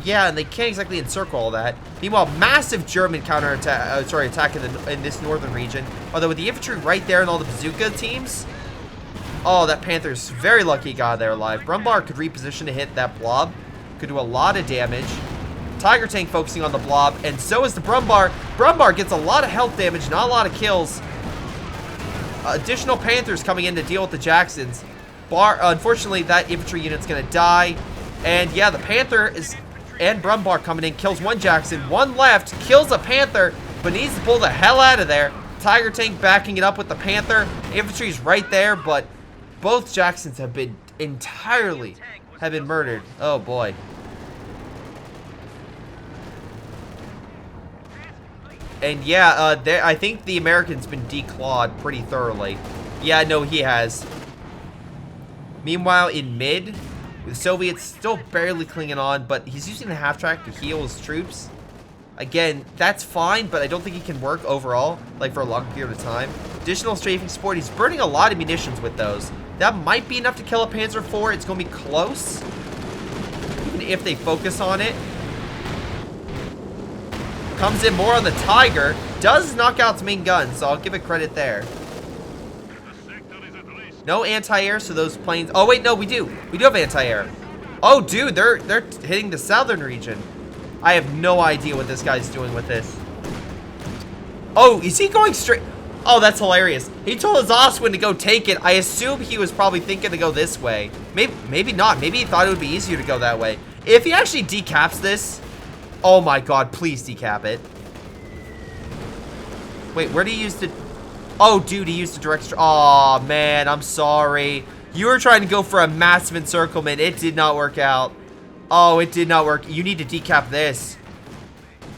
yeah, and they can't exactly encircle all that. Meanwhile, massive German counterattack, attack in this northern region. Although with the infantry right there and all the bazooka teams, oh, that Panther's very lucky he got there alive. Brumbar could reposition to hit that blob, could do a lot of damage. Tiger Tank focusing on the blob, and so is the Brumbar. Brumbar gets a lot of health damage, not a lot of kills. Additional Panthers coming in to deal with the Jacksons. Unfortunately, that infantry unit's gonna die. And yeah, the Panther is... and Brumbar coming in, kills one Jackson, one left, kills a Panther, but needs to pull the hell out of there. Tiger Tank backing it up with the Panther. Infantry's right there, but both Jacksons have been murdered. Oh boy. And yeah, I think the American's been declawed pretty thoroughly. Yeah, no, he has. Meanwhile, in mid... the Soviets still barely clinging on, but he's using the half-track to heal his troops. Again, that's fine, but I don't think he can work overall, like for a long period of time. Additional strafing support, he's burning a lot of munitions with those. That might be enough to kill a Panzer IV. It's going to be close, even if they focus on it. Comes in more on the Tiger. Does knock out its main gun, so I'll give it credit there. No anti-air, so those planes... oh, wait, no, we do. We do have anti-air. Oh, dude, they're hitting the southern region. I have no idea what this guy's doing with this. Oh, is he going straight... oh, that's hilarious. He told his Oswin to go take it. I assume he was probably thinking to go this way. Maybe not. Maybe he thought it would be easier to go that way. If he actually decaps this... oh, my God, please decap it. Wait, where do you use the... oh, dude, he used a direct... oh, man, I'm sorry. You were trying to go for a massive encirclement. It did not work out. Oh, it did not work. You need to decap this.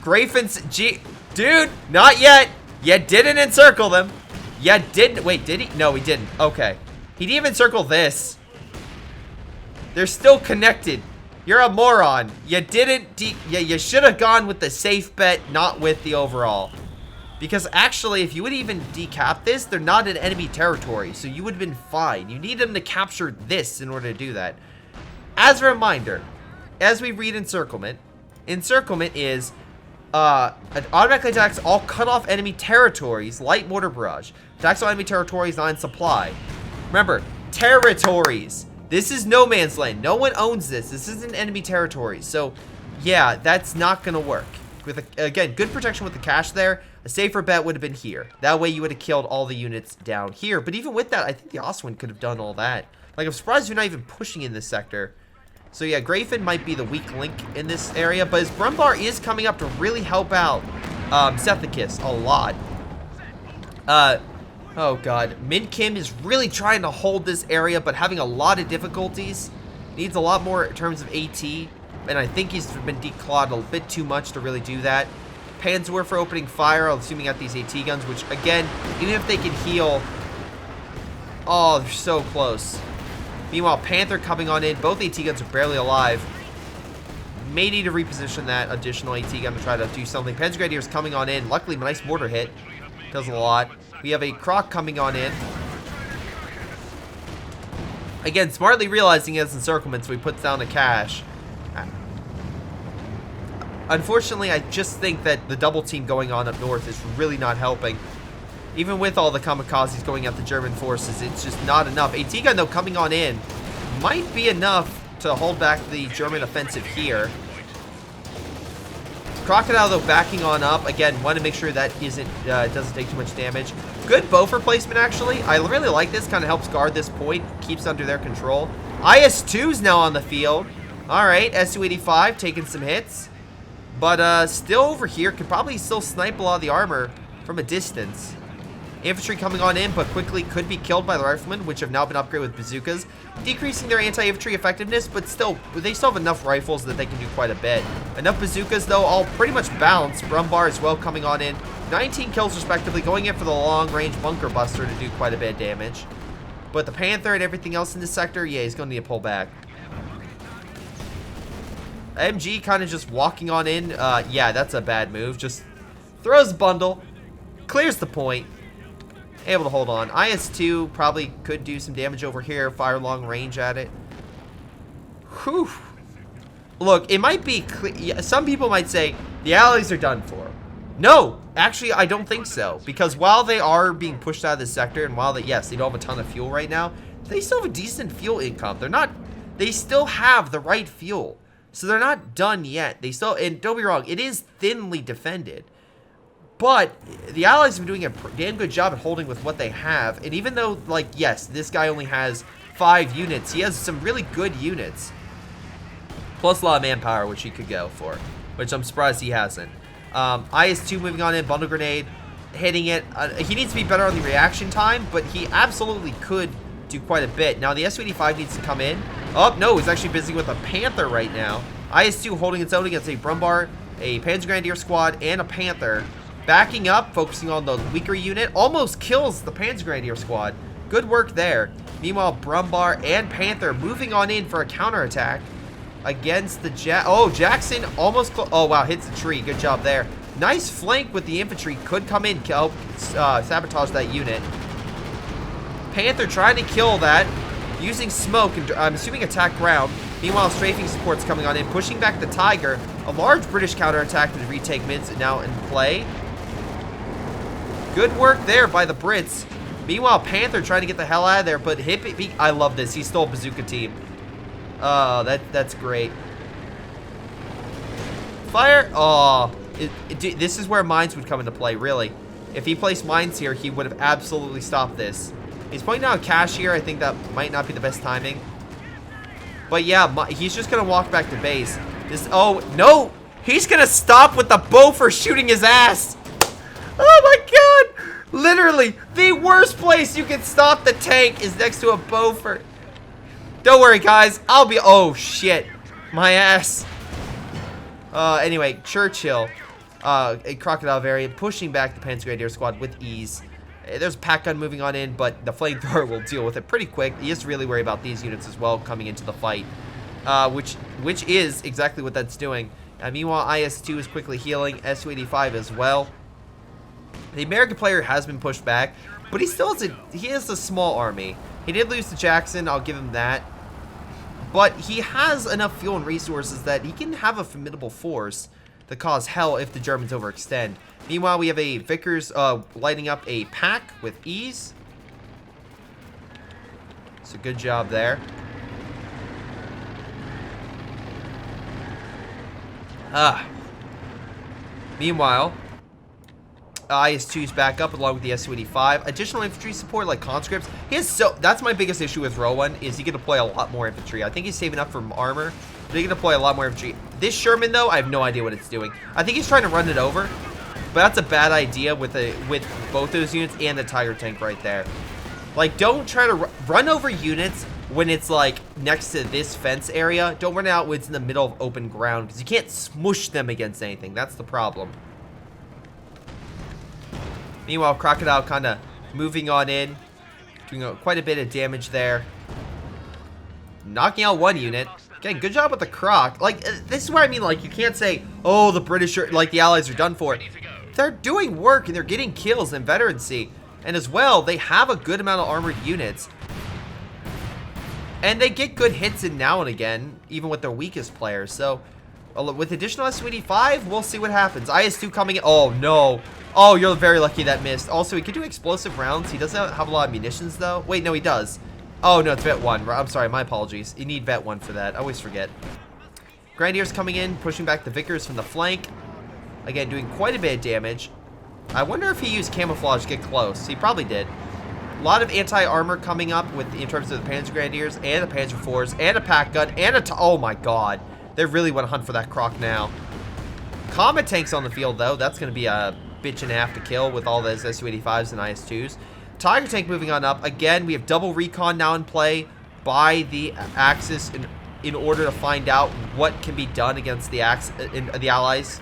Grafen's... dude, not yet. You didn't encircle them. You didn't... wait, did he? No, he didn't. Okay. He didn't even encircle this. They're still connected. You're a moron. You didn't... yeah, you should have gone with the safe bet, not with the overall. Because actually, if you would even decap this, they're not in enemy territory, so you would have been fine. You need them to capture this in order to do that. As a reminder, as we read encirclement, encirclement is it automatically attacks all cut-off enemy territories, light mortar barrage. Attacks all enemy territories not in supply. Remember, territories. This is no man's land. No one owns this. This isn't enemy territory. So, yeah, that's not going to work. With again, good protection with the cash there. A safer bet would have been here. That way you would have killed all the units down here. But even with that, I think the Oswin could have done all that. Like, I'm surprised you're not even pushing in this sector. So yeah, Grafen might be the weak link in this area. But his Brumbar is coming up to really help out Spartycus a lot. Oh god. Min Kim is really trying to hold this area, but having a lot of difficulties. Needs a lot more in terms of AT. And I think he's been declawed a bit too much to really do that. Panzerwerfer opening fire, assuming at these AT guns, which again, even if they can heal, oh, they're so close. Meanwhile, Panther coming on in. Both AT guns are barely alive. May need to reposition that additional AT gun to try to do something. Panzer Grenadiers coming on in. Luckily, nice mortar hit. Does a lot. We have a Croc coming on in. Again, smartly realizing his encirclements, we put down a cache. Unfortunately, I just think that the double team going on up north is really not helping. Even with all the kamikazes going at the German forces, it's just not enough. AT gun, though, coming on in might be enough to hold back the German offensive here. Crocodile, though, backing on up. Again, want to make sure that doesn't take too much damage. Good Bofor placement, actually. I really like this. Kind of helps guard this point. Keeps under their control. IS-2's now on the field. Alright, SU-85 taking some hits. But still over here, could probably still snipe a lot of the armor from a distance. Infantry coming on in, but quickly could be killed by the riflemen, which have now been upgraded with bazookas, decreasing their anti-infantry effectiveness, but still, they still have enough rifles that they can do quite a bit. Enough bazookas, though, all pretty much balanced. Brumbar as well coming on in. 19 kills, respectively, going in for the long-range bunker buster to do quite a bit of damage. But the Panther and everything else in this sector, yeah, he's going to need to pull back. MG kind of just walking on in. Yeah, that's a bad move. Just throws bundle, clears the point. Able to hold on. IS-2 probably could do some damage over here. Fire long range at it. Whew. Look, it might be some people might say the Allies are done for. No, actually, I don't think so. Because while they are being pushed out of this sector, and while yes, they don't have a ton of fuel right now, they still have a decent fuel income. They still have the right fuel. So they're not done yet. And don't be wrong, it is thinly defended. But the Allies have been doing a damn good job at holding with what they have. And even though, like, yes, this guy only has 5 units, he has some really good units. Plus a lot of manpower, which he could go for. Which I'm surprised he hasn't. IS-2 moving on in, bundle grenade, hitting it. He needs to be better on the reaction time, but he absolutely could do quite a bit. Now, the Su-85 needs to come in. Oh, no, he's actually busy with a Panther right now. IS-2 holding its own against a Brumbar, a Panzer Grenadier squad, and a Panther. Backing up, focusing on the weaker unit, almost kills the Panzer Grenadier squad. Good work there. Meanwhile, Brumbar and Panther moving on in for a counterattack against the Jackson almost oh, wow, hits the tree. Good job there. Nice flank with the infantry. Could come in, sabotage that unit. Panther trying to kill that, using smoke, and I'm assuming attack ground. Meanwhile, strafing support's coming on in, pushing back the Tiger. A large British counterattack to retake mids now in play. Good work there by the Brits. Meanwhile, Panther trying to get the hell out of there, but I love this. He stole bazooka team. That's great. Fire. Oh, this is where mines would come into play, really. If he placed mines here, he would have absolutely stopped this. He's pointing out cash here. I think that might not be the best timing. But yeah, he's just going to walk back to base. Oh, no. He's going to stop with the Bofor shooting his ass. Oh my god! Literally, the worst place you can stop the tank is next to a Bofor. Don't worry, guys. Oh, shit. My ass. Anyway, Churchill. A Crocodile variant pushing back the Panzer Grenadier squad with ease. There's a pack gun moving on in, but the flamethrower will deal with it pretty quick. He is really worried about these units as well coming into the fight. Which is exactly what that's doing. Meanwhile, IS-2 is quickly healing. Su-85 as well. The American player has been pushed back, but he has a small army. He did lose to Jackson, I'll give him that. But he has enough fuel and resources that he can have a formidable force to cause hell if the Germans overextend. Meanwhile, we have a Vickers lighting up a pack with ease. So good job there. Meanwhile, IS-2 is back up along with the Su-85. Additional infantry support like conscripts. That's my biggest issue with Rowan is he can deploy a lot more infantry. I think he's saving up for armor, but he can deploy a lot more infantry. This Sherman, though, I have no idea what it's doing. I think he's trying to run it over, but that's a bad idea with both those units and the Tiger tank right there. Like, don't try to run over units when it's like next to this fence area. Don't run out when it's in the middle of open ground because you can't smush them against anything. That's the problem. Meanwhile, Crocodile kind of moving on in, doing quite a bit of damage there. Knocking out one unit. Again, good job with the Croc. Like, this is where I mean, like, you can't say, oh, the British are, like, the Allies are done for. They're doing work and they're getting kills and veterancy. And as well, they have a good amount of armored units. And they get good hits in now and again, even with their weakest players. So, with additional Su-85, we'll see what happens. IS-2 coming in. Oh, no. Oh, you're very lucky that missed. Also, he can do explosive rounds. He doesn't have a lot of munitions, though. Wait, no, he does. Oh, no, it's Vet 1. I'm sorry, my apologies. You need Vet 1 for that. I always forget. Grenadiers coming in, pushing back the Vickers from the flank. Again, doing quite a bit of damage. I wonder if he used camouflage to get close. He probably did. A lot of anti-armor coming up with in terms of the Panzer Grenadiers and the Panzer IVs and a pack gun and a... Oh my god. They really want to hunt for that Croc now. Comet tanks on the field, though. That's going to be a bitch and a half to kill with all those Su-85s and IS-2s. Tiger tank moving on up. Again, we have double recon now in play by the Axis in order to find out what can be done against the Allies.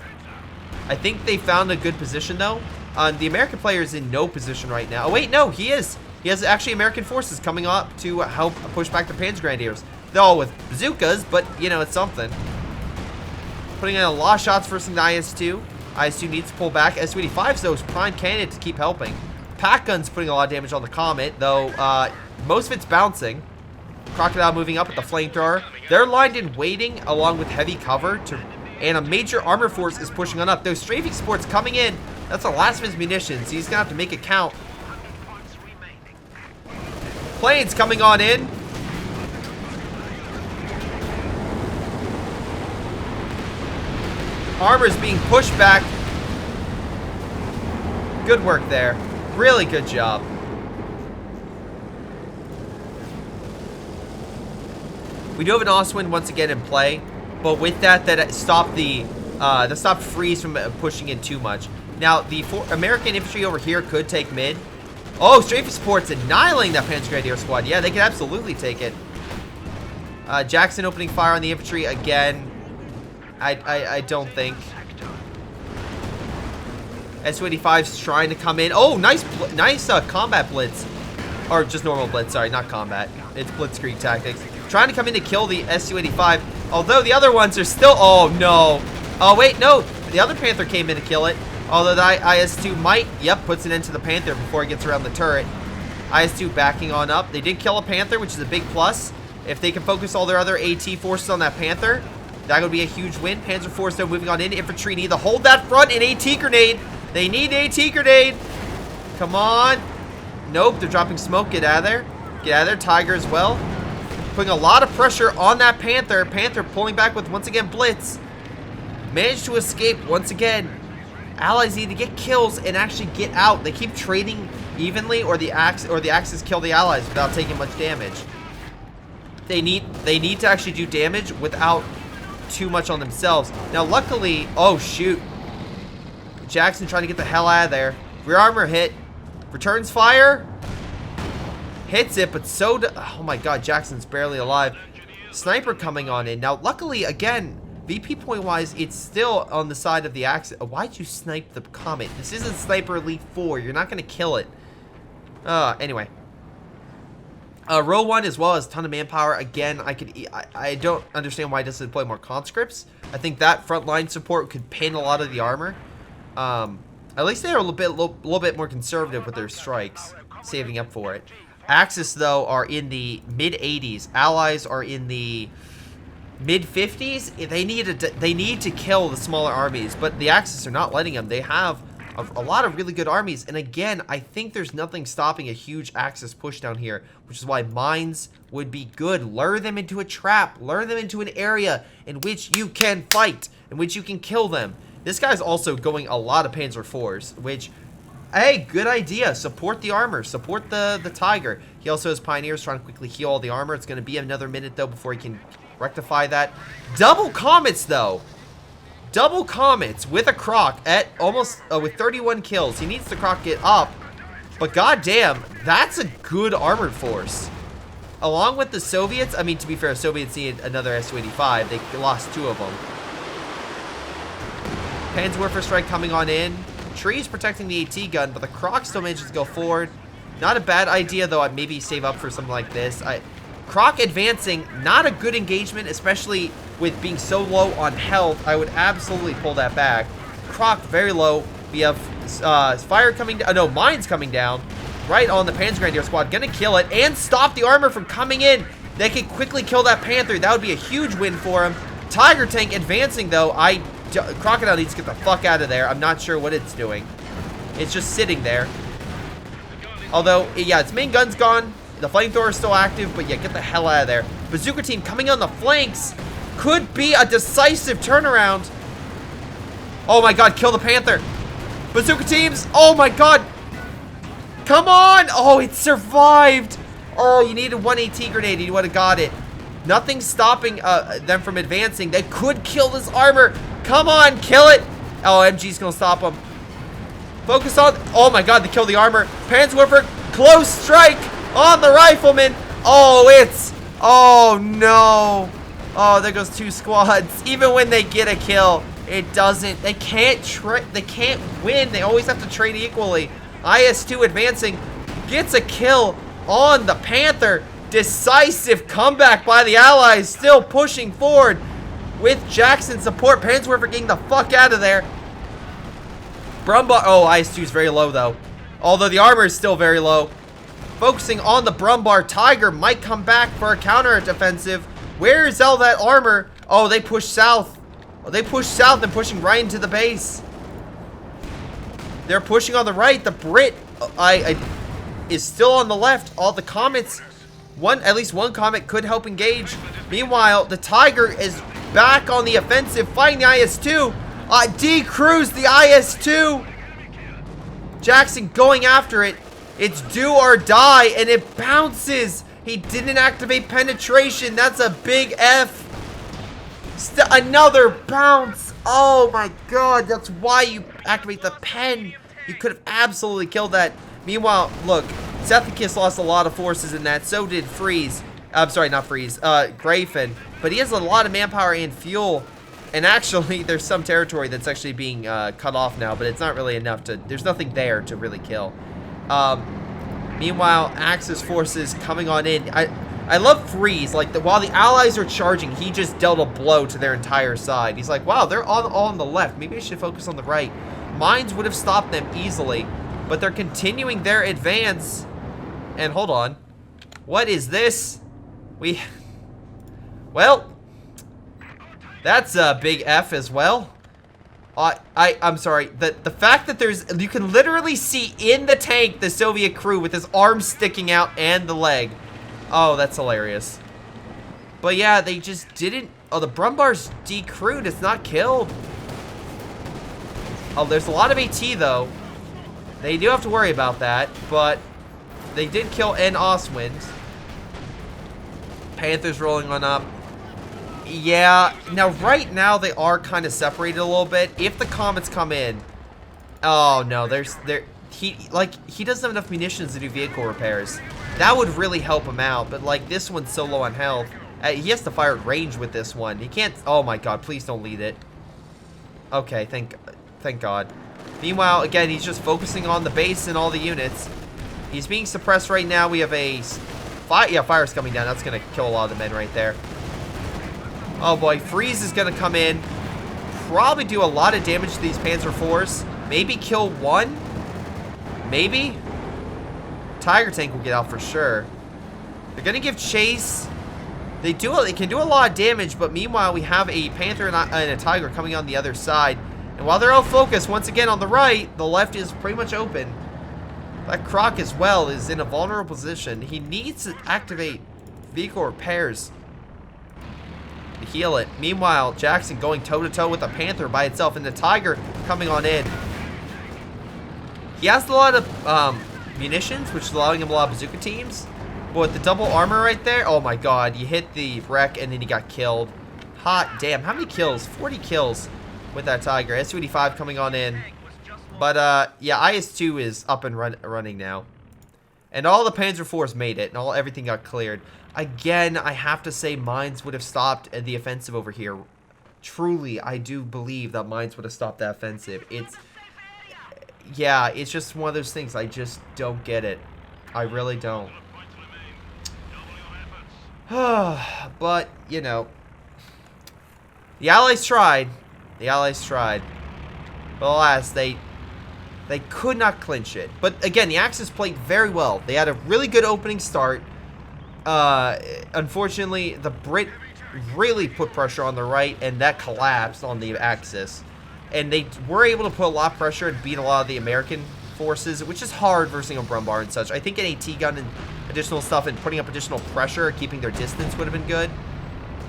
I think they found a good position, though. The American player is in no position right now. Oh, wait, no, he is. He has actually American forces coming up to help push back the Panzer Grenadiers. They're all with bazookas, but, you know, it's something. Putting in a lot of shots versus the IS-2. IS-2 needs to pull back. Su-85s, though, is prime candidate to keep helping. Pack gun's putting a lot of damage on the Comet, though most of it's bouncing. Crocodile moving up with the flamethrower. They're lined in waiting along with heavy cover and a major armor force is pushing on up. Those strafing supports coming in. That's the last of his munitions. He's gonna have to make it count. Planes coming on in. Armor's being pushed back. Good work there. Really good job. We do have an Oswind once again in play, but with that stopped freeze from pushing in too much. Now the American infantry over here could take mid. Oh, strafing support's annihilating that Panzer Grenadier squad. Yeah, they can absolutely take it. Jackson opening fire on the infantry again. I don't think. Su-85's trying to come in. Oh, nice combat blitz. Or just normal blitz, sorry, not combat. It's blitzkrieg tactics. Trying to come in to kill the Su-85. Although the other ones are still... Oh, no. Oh, wait, no. The other Panther came in to kill it. Although the IS-2 might... Yep, puts an end to the Panther before it gets around the turret. IS-2 backing on up. They did kill a Panther, which is a big plus. If they can focus all their other AT forces on that Panther, that would be a huge win. Panzer IV still moving on in. Infantry need to hold that front in AT grenade. They need AT grenade. Come on. Nope, they're dropping smoke. Get out of there. Get out of there. Tiger as well. Putting a lot of pressure on that Panther. Panther pulling back with, once again, blitz. Managed to escape once again. Allies need to get kills and actually get out. They keep trading evenly, or the Axis kill the Allies without taking much damage. They need to actually do damage without too much on themselves. Now, luckily, oh shoot, Jackson trying to get the hell out of there. Rear armor hit. Returns fire. Hits it, but so oh my god, Jackson's barely alive. Sniper coming on in. Now, luckily, again, VP point-wise, it's still on the side of the Axis. Why'd you snipe the Comet? This isn't Sniper Elite 4. You're not going to kill it. Anyway. Row 1 as well as a ton of manpower. Again, I don't understand why it doesn't deploy more conscripts. I think that frontline support could pin a lot of the armor. At least they're a little bit more conservative with their strikes, saving up for it. Axis, though, are in the mid-80s. Allies are in the mid-50s. They need to kill the smaller armies, but the Axis are not letting them. They have a lot of really good armies, and again, I think there's nothing stopping a huge Axis push down here, which is why mines would be good. Lure them into a trap. Lure them into an area in which you can fight, in which you can kill them. This guy's also going a lot of Panzer IVs, which... Hey, good idea. Support the armor. Support the Tiger. He also has Pioneers trying to quickly heal all the armor. It's going to be another minute, though, before he can rectify that. Double Comets, though. Double Comets with a Croc at almost... with 31 kills. He needs the Croc get up. But goddamn, that's a good armored force. Along with the Soviets... I mean, to be fair, Soviets need another Su-85. They lost 2 of them. Panzerwerfer strike coming on in. Trees protecting the AT gun, but the Croc still manages to go forward. Not a bad idea, though. I'd maybe save up for something like this. Croc advancing, not a good engagement, especially with being so low on health. I would absolutely pull that back. Croc very low. We have fire coming down. No, mines coming down right on the Panzer Grenadier squad. Gonna kill it and stop the armor from coming in. They can quickly kill that Panther. That would be a huge win for him. Tiger tank advancing, though. Crocodile needs to get the fuck out of there. I'm not sure what it's doing. It's just sitting there. Although, yeah, its main gun's gone. The flamethrower is still active, but yeah, get the hell out of there. Bazooka team coming on the flanks. Could be a decisive turnaround. Oh my god, kill the Panther. Bazooka teams, oh my god. Come on! Oh, it survived! Oh, you needed one AT grenade. You would have got it. Nothing's stopping them from advancing. They could kill this armor. Come on, kill it. Oh, MG's gonna stop them. Focus on... Oh my god, they killed the armor. Panzerwerfer, close strike on the rifleman. Oh, it's... Oh, no. Oh, there goes 2 squads. Even when they get a kill, it doesn't... They can't win. They always have to trade equally. IS-2 advancing. Gets a kill on the Panther. Decisive comeback by the Allies. Still pushing forward with Jackson support. Panzerwerfer getting the fuck out of there. Brumbar. Oh, IS-2 is very low, though. Although the armor is still very low. Focusing on the Brumbar. Tiger might come back for a counter defensive. Where is all that armor? Oh, they push south. Oh, they push south and pushing right into the base. They're pushing on the right. The Brit is still on the left. All the comets. At least one comet could help engage. Meanwhile, the Tiger is back on the offensive, fighting the IS-2. Decruise the IS-2. Jackson going after it. It's do or die, and it bounces. He didn't activate penetration. That's a big F. Another bounce. Oh my god, that's why you activate the pen. You could have absolutely killed that. Meanwhile, look, Spartycus lost a lot of forces in that. So did Freeze. I'm sorry, not Freeze. Greyshot. But he has a lot of manpower and fuel. And actually, there's some territory that's actually being cut off now. But it's not really enough to... There's nothing there to really kill. Meanwhile, Axis forces coming on in. I love Freeze. Like, while the Allies are charging, he just dealt a blow to their entire side. He's like, wow, they're all on the left. Maybe I should focus on the right. Mines would have stopped them easily. But they're continuing their advance. And hold on. What is this? Well, that's a big F as well. I'm sorry. The fact that you can literally see in the tank the Soviet crew with his arm sticking out and the leg. Oh, that's hilarious. But yeah, they just didn't. Oh, the Brumbar's decrewed. It's not killed. Oh, there's a lot of AT though. They do have to worry about that, but they did kill N Oswind. Panthers rolling on up. Yeah, now right now they are kind of separated a little bit. If the comets come in, oh no, he doesn't have enough munitions to do vehicle repairs. That would really help him out, but like this one's so low on health. He has to fire at range with this one. He can't. Oh my god, please don't lead it. Okay, thank god. Meanwhile, again, he's just focusing on the base and all the units. He's being suppressed right now. We have a fire's coming down. That's gonna kill a lot of the men right there. Oh boy, Freeze is gonna come in. Probably do a lot of damage to these Panzer IVs. Maybe kill one. Maybe. Tiger tank will get out for sure. They're gonna give chase. They can do a lot of damage, but meanwhile we have a Panther and a Tiger coming on the other side. And while they're out focused once again on the right, the left is pretty much open. That Croc as well is in a vulnerable position. He needs to activate vehicle repairs to heal it. Meanwhile, Jackson going toe-to-toe with the Panther by itself and the Tiger coming on in. He has a lot of munitions, which is allowing him a lot of bazooka teams. But with the double armor right there, oh my god, you hit the wreck and then he got killed. Hot damn, how many kills? 40 kills with that Tiger. S-25 coming on in. But yeah, IS-2 is up and running now. And all the Panzer IVs made it, and everything got cleared. Again, I have to say mines would have stopped the offensive over here. Truly, I do believe that mines would have stopped that offensive. Yeah, it's just one of those things. I just don't get it. I really don't. But, you know, the Allies tried. The Allies tried. But alas, they could not clinch it. But again, the Axis played very well. They had a really good opening start. Unfortunately, the Brit really put pressure on the right, and that collapsed on the Axis. And they were able to put a lot of pressure and beat a lot of the American forces, which is hard versus a Brumbar and such. I think an AT gun and additional stuff and putting up additional pressure, keeping their distance would have been good.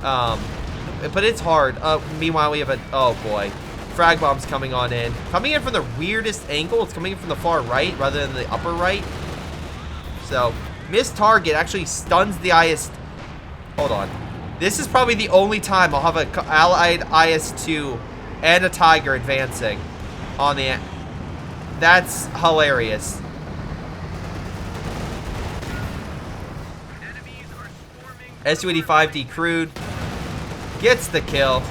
But it's hard. Meanwhile, we have a... Oh, boy. Frag bombs coming on in. Coming in from the weirdest angle. It's coming in from the far right rather than the upper right. So, missed target actually stuns the IS... Hold on. This is probably the only time I'll have an allied IS-2 and a Tiger advancing on the... That's hilarious. Su-85D Crude gets the kill.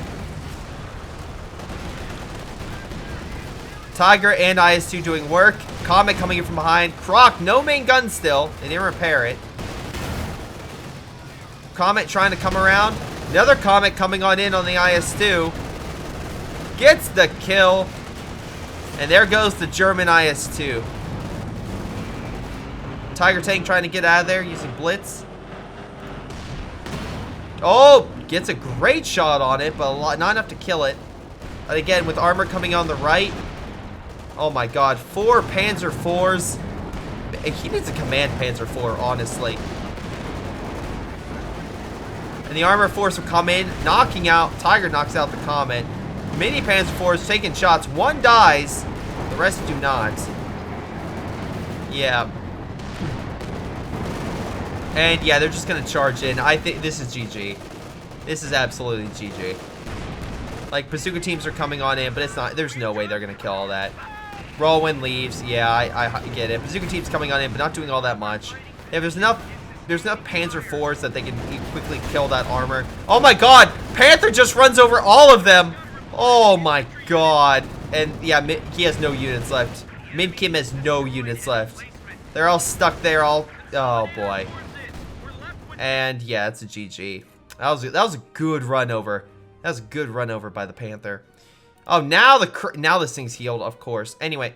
Tiger and IS-2 doing work. Comet coming in from behind. Croc, no main gun still. They didn't repair it. Comet trying to come around. Another Comet coming on in on the IS-2. Gets the kill. And there goes the German IS-2. Tiger tank trying to get out of there using Blitz. Oh, gets a great shot on it, but not enough to kill it. And again, with armor coming on the right. Oh my god, 4 Panzer IVs. He needs a command Panzer IV, honestly. And the armor force will come in, knocking out. Tiger knocks out the Comet. Mini Panzer IVs taking shots. One dies, the rest do not. Yeah. And yeah, they're just gonna charge in. I think this is GG. This is absolutely GG. Like, bazooka teams are coming on in, but it's not. There's no way they're gonna kill all that. Rowan leaves. Yeah, I get it. Bazooka team's coming on in, but not doing all that much. Yeah, there's enough Panzer IVs that they can quickly kill that armor. Oh my god! Panther just runs over all of them! Oh my god. And yeah, he has no units left. Mid-Kim has no units left. They're all stuck there, all... Oh boy. And yeah, it's a GG. That was a good run over. That was a good run over by the Panther. Oh, now this thing's healed, of course. Anyway,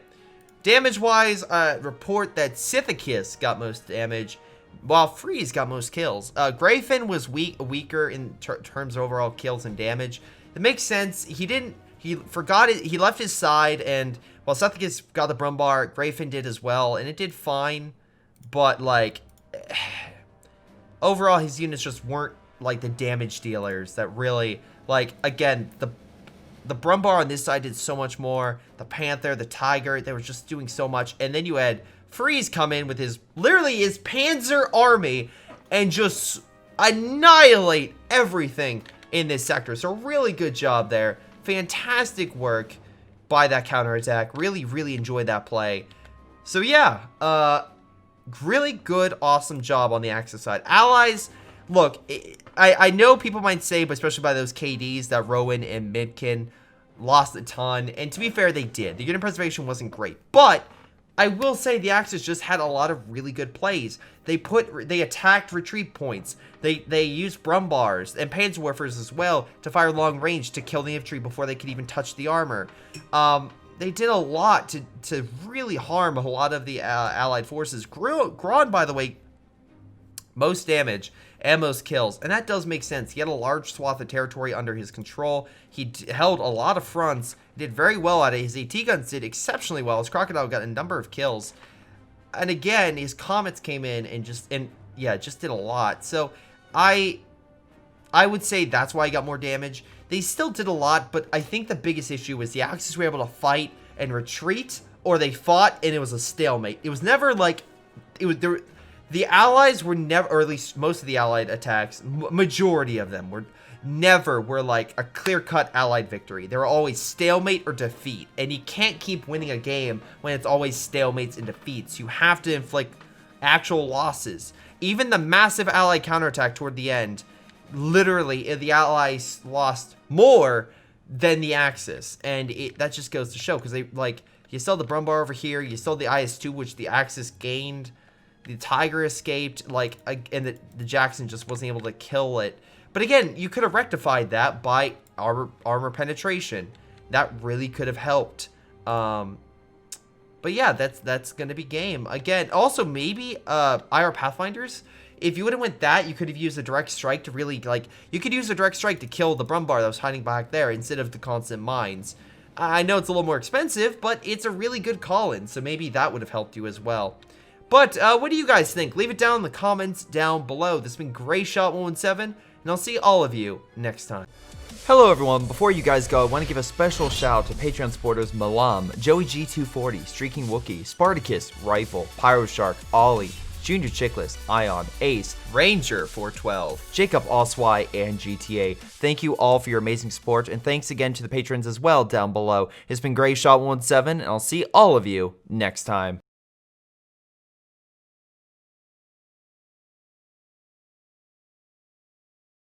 damage-wise, report that Spartycus got most damage, while Freeze got most kills. Greyfin was weaker in terms of overall kills and damage. It makes sense. He forgot it. He left his side, and while Spartycus got the Brumbar, Greyfin did as well, and it did fine. But like, overall, his units just weren't like the damage dealers that really, like, again, the Brumbar on this side did so much more. The Panther, the Tiger, they were just doing so much. And then you had Freeze come in with literally his Panzer army and just annihilate everything in this sector. So really good job there. Fantastic work by that counterattack. Really, really enjoyed that play. So yeah, really good, awesome job on the Axis side. Allies, look, I know people might say, but especially by those KDs, that Rowan and Midkin lost a ton. And to be fair, they did. The unit preservation wasn't great. But I will say the Axis just had a lot of really good plays. They attacked retreat points. They used Brumbars and Panzerwerfers as well to fire long range to kill the infantry before they could even touch the armor. They did a lot to really harm a lot of the Allied forces. Gron, by the way, most damage and most kills, and that does make sense. He had a large swath of territory under his control. He held a lot of fronts, did very well at it. His AT guns did exceptionally well. His Crocodile got a number of kills, and again, his Comets came in and just did a lot. So I would say that's why he got more damage. They still did a lot, but I think the biggest issue was the Axis were able to fight and retreat, or they fought and it was a stalemate. It was never like the Allies were never, or at least most of the Allied attacks, majority of them were like a clear-cut Allied victory. They were always stalemate or defeat, and you can't keep winning a game when it's always stalemates and defeats. You have to inflict actual losses. Even the massive Allied counterattack toward the end, literally, the Allies lost more than the Axis, and that just goes to show, because they, like, you saw the Brumbar over here, you saw the IS-2, which the Axis gained. The Tiger escaped, like, and the Jackson just wasn't able to kill it. But again, you could have rectified that by armor penetration. That really could have helped. But yeah, that's going to be game. Again, also maybe IR Pathfinders. If you would have went that, you could have used a direct strike to really, like, you could use a direct strike to kill the Brumbar that was hiding back there instead of the constant mines. I know it's a little more expensive, but it's a really good call-in, so maybe that would have helped you as well. But what do you guys think? Leave it down in the comments down below. This has been GreyShot117, and I'll see all of you next time. Hello everyone, before you guys go, I want to give a special shout out to Patreon supporters Milam, Joey G240, Streakingwookie, Spartycus, Rifle, Pyroshark, Ollie, JrChicklis, Ion, Ace, Ranger 412. Jakub, Oswy, and GTA. Thank you all for your amazing support, and thanks again to the patrons as well down below. It's been Greyshot17, and I'll see all of you next time.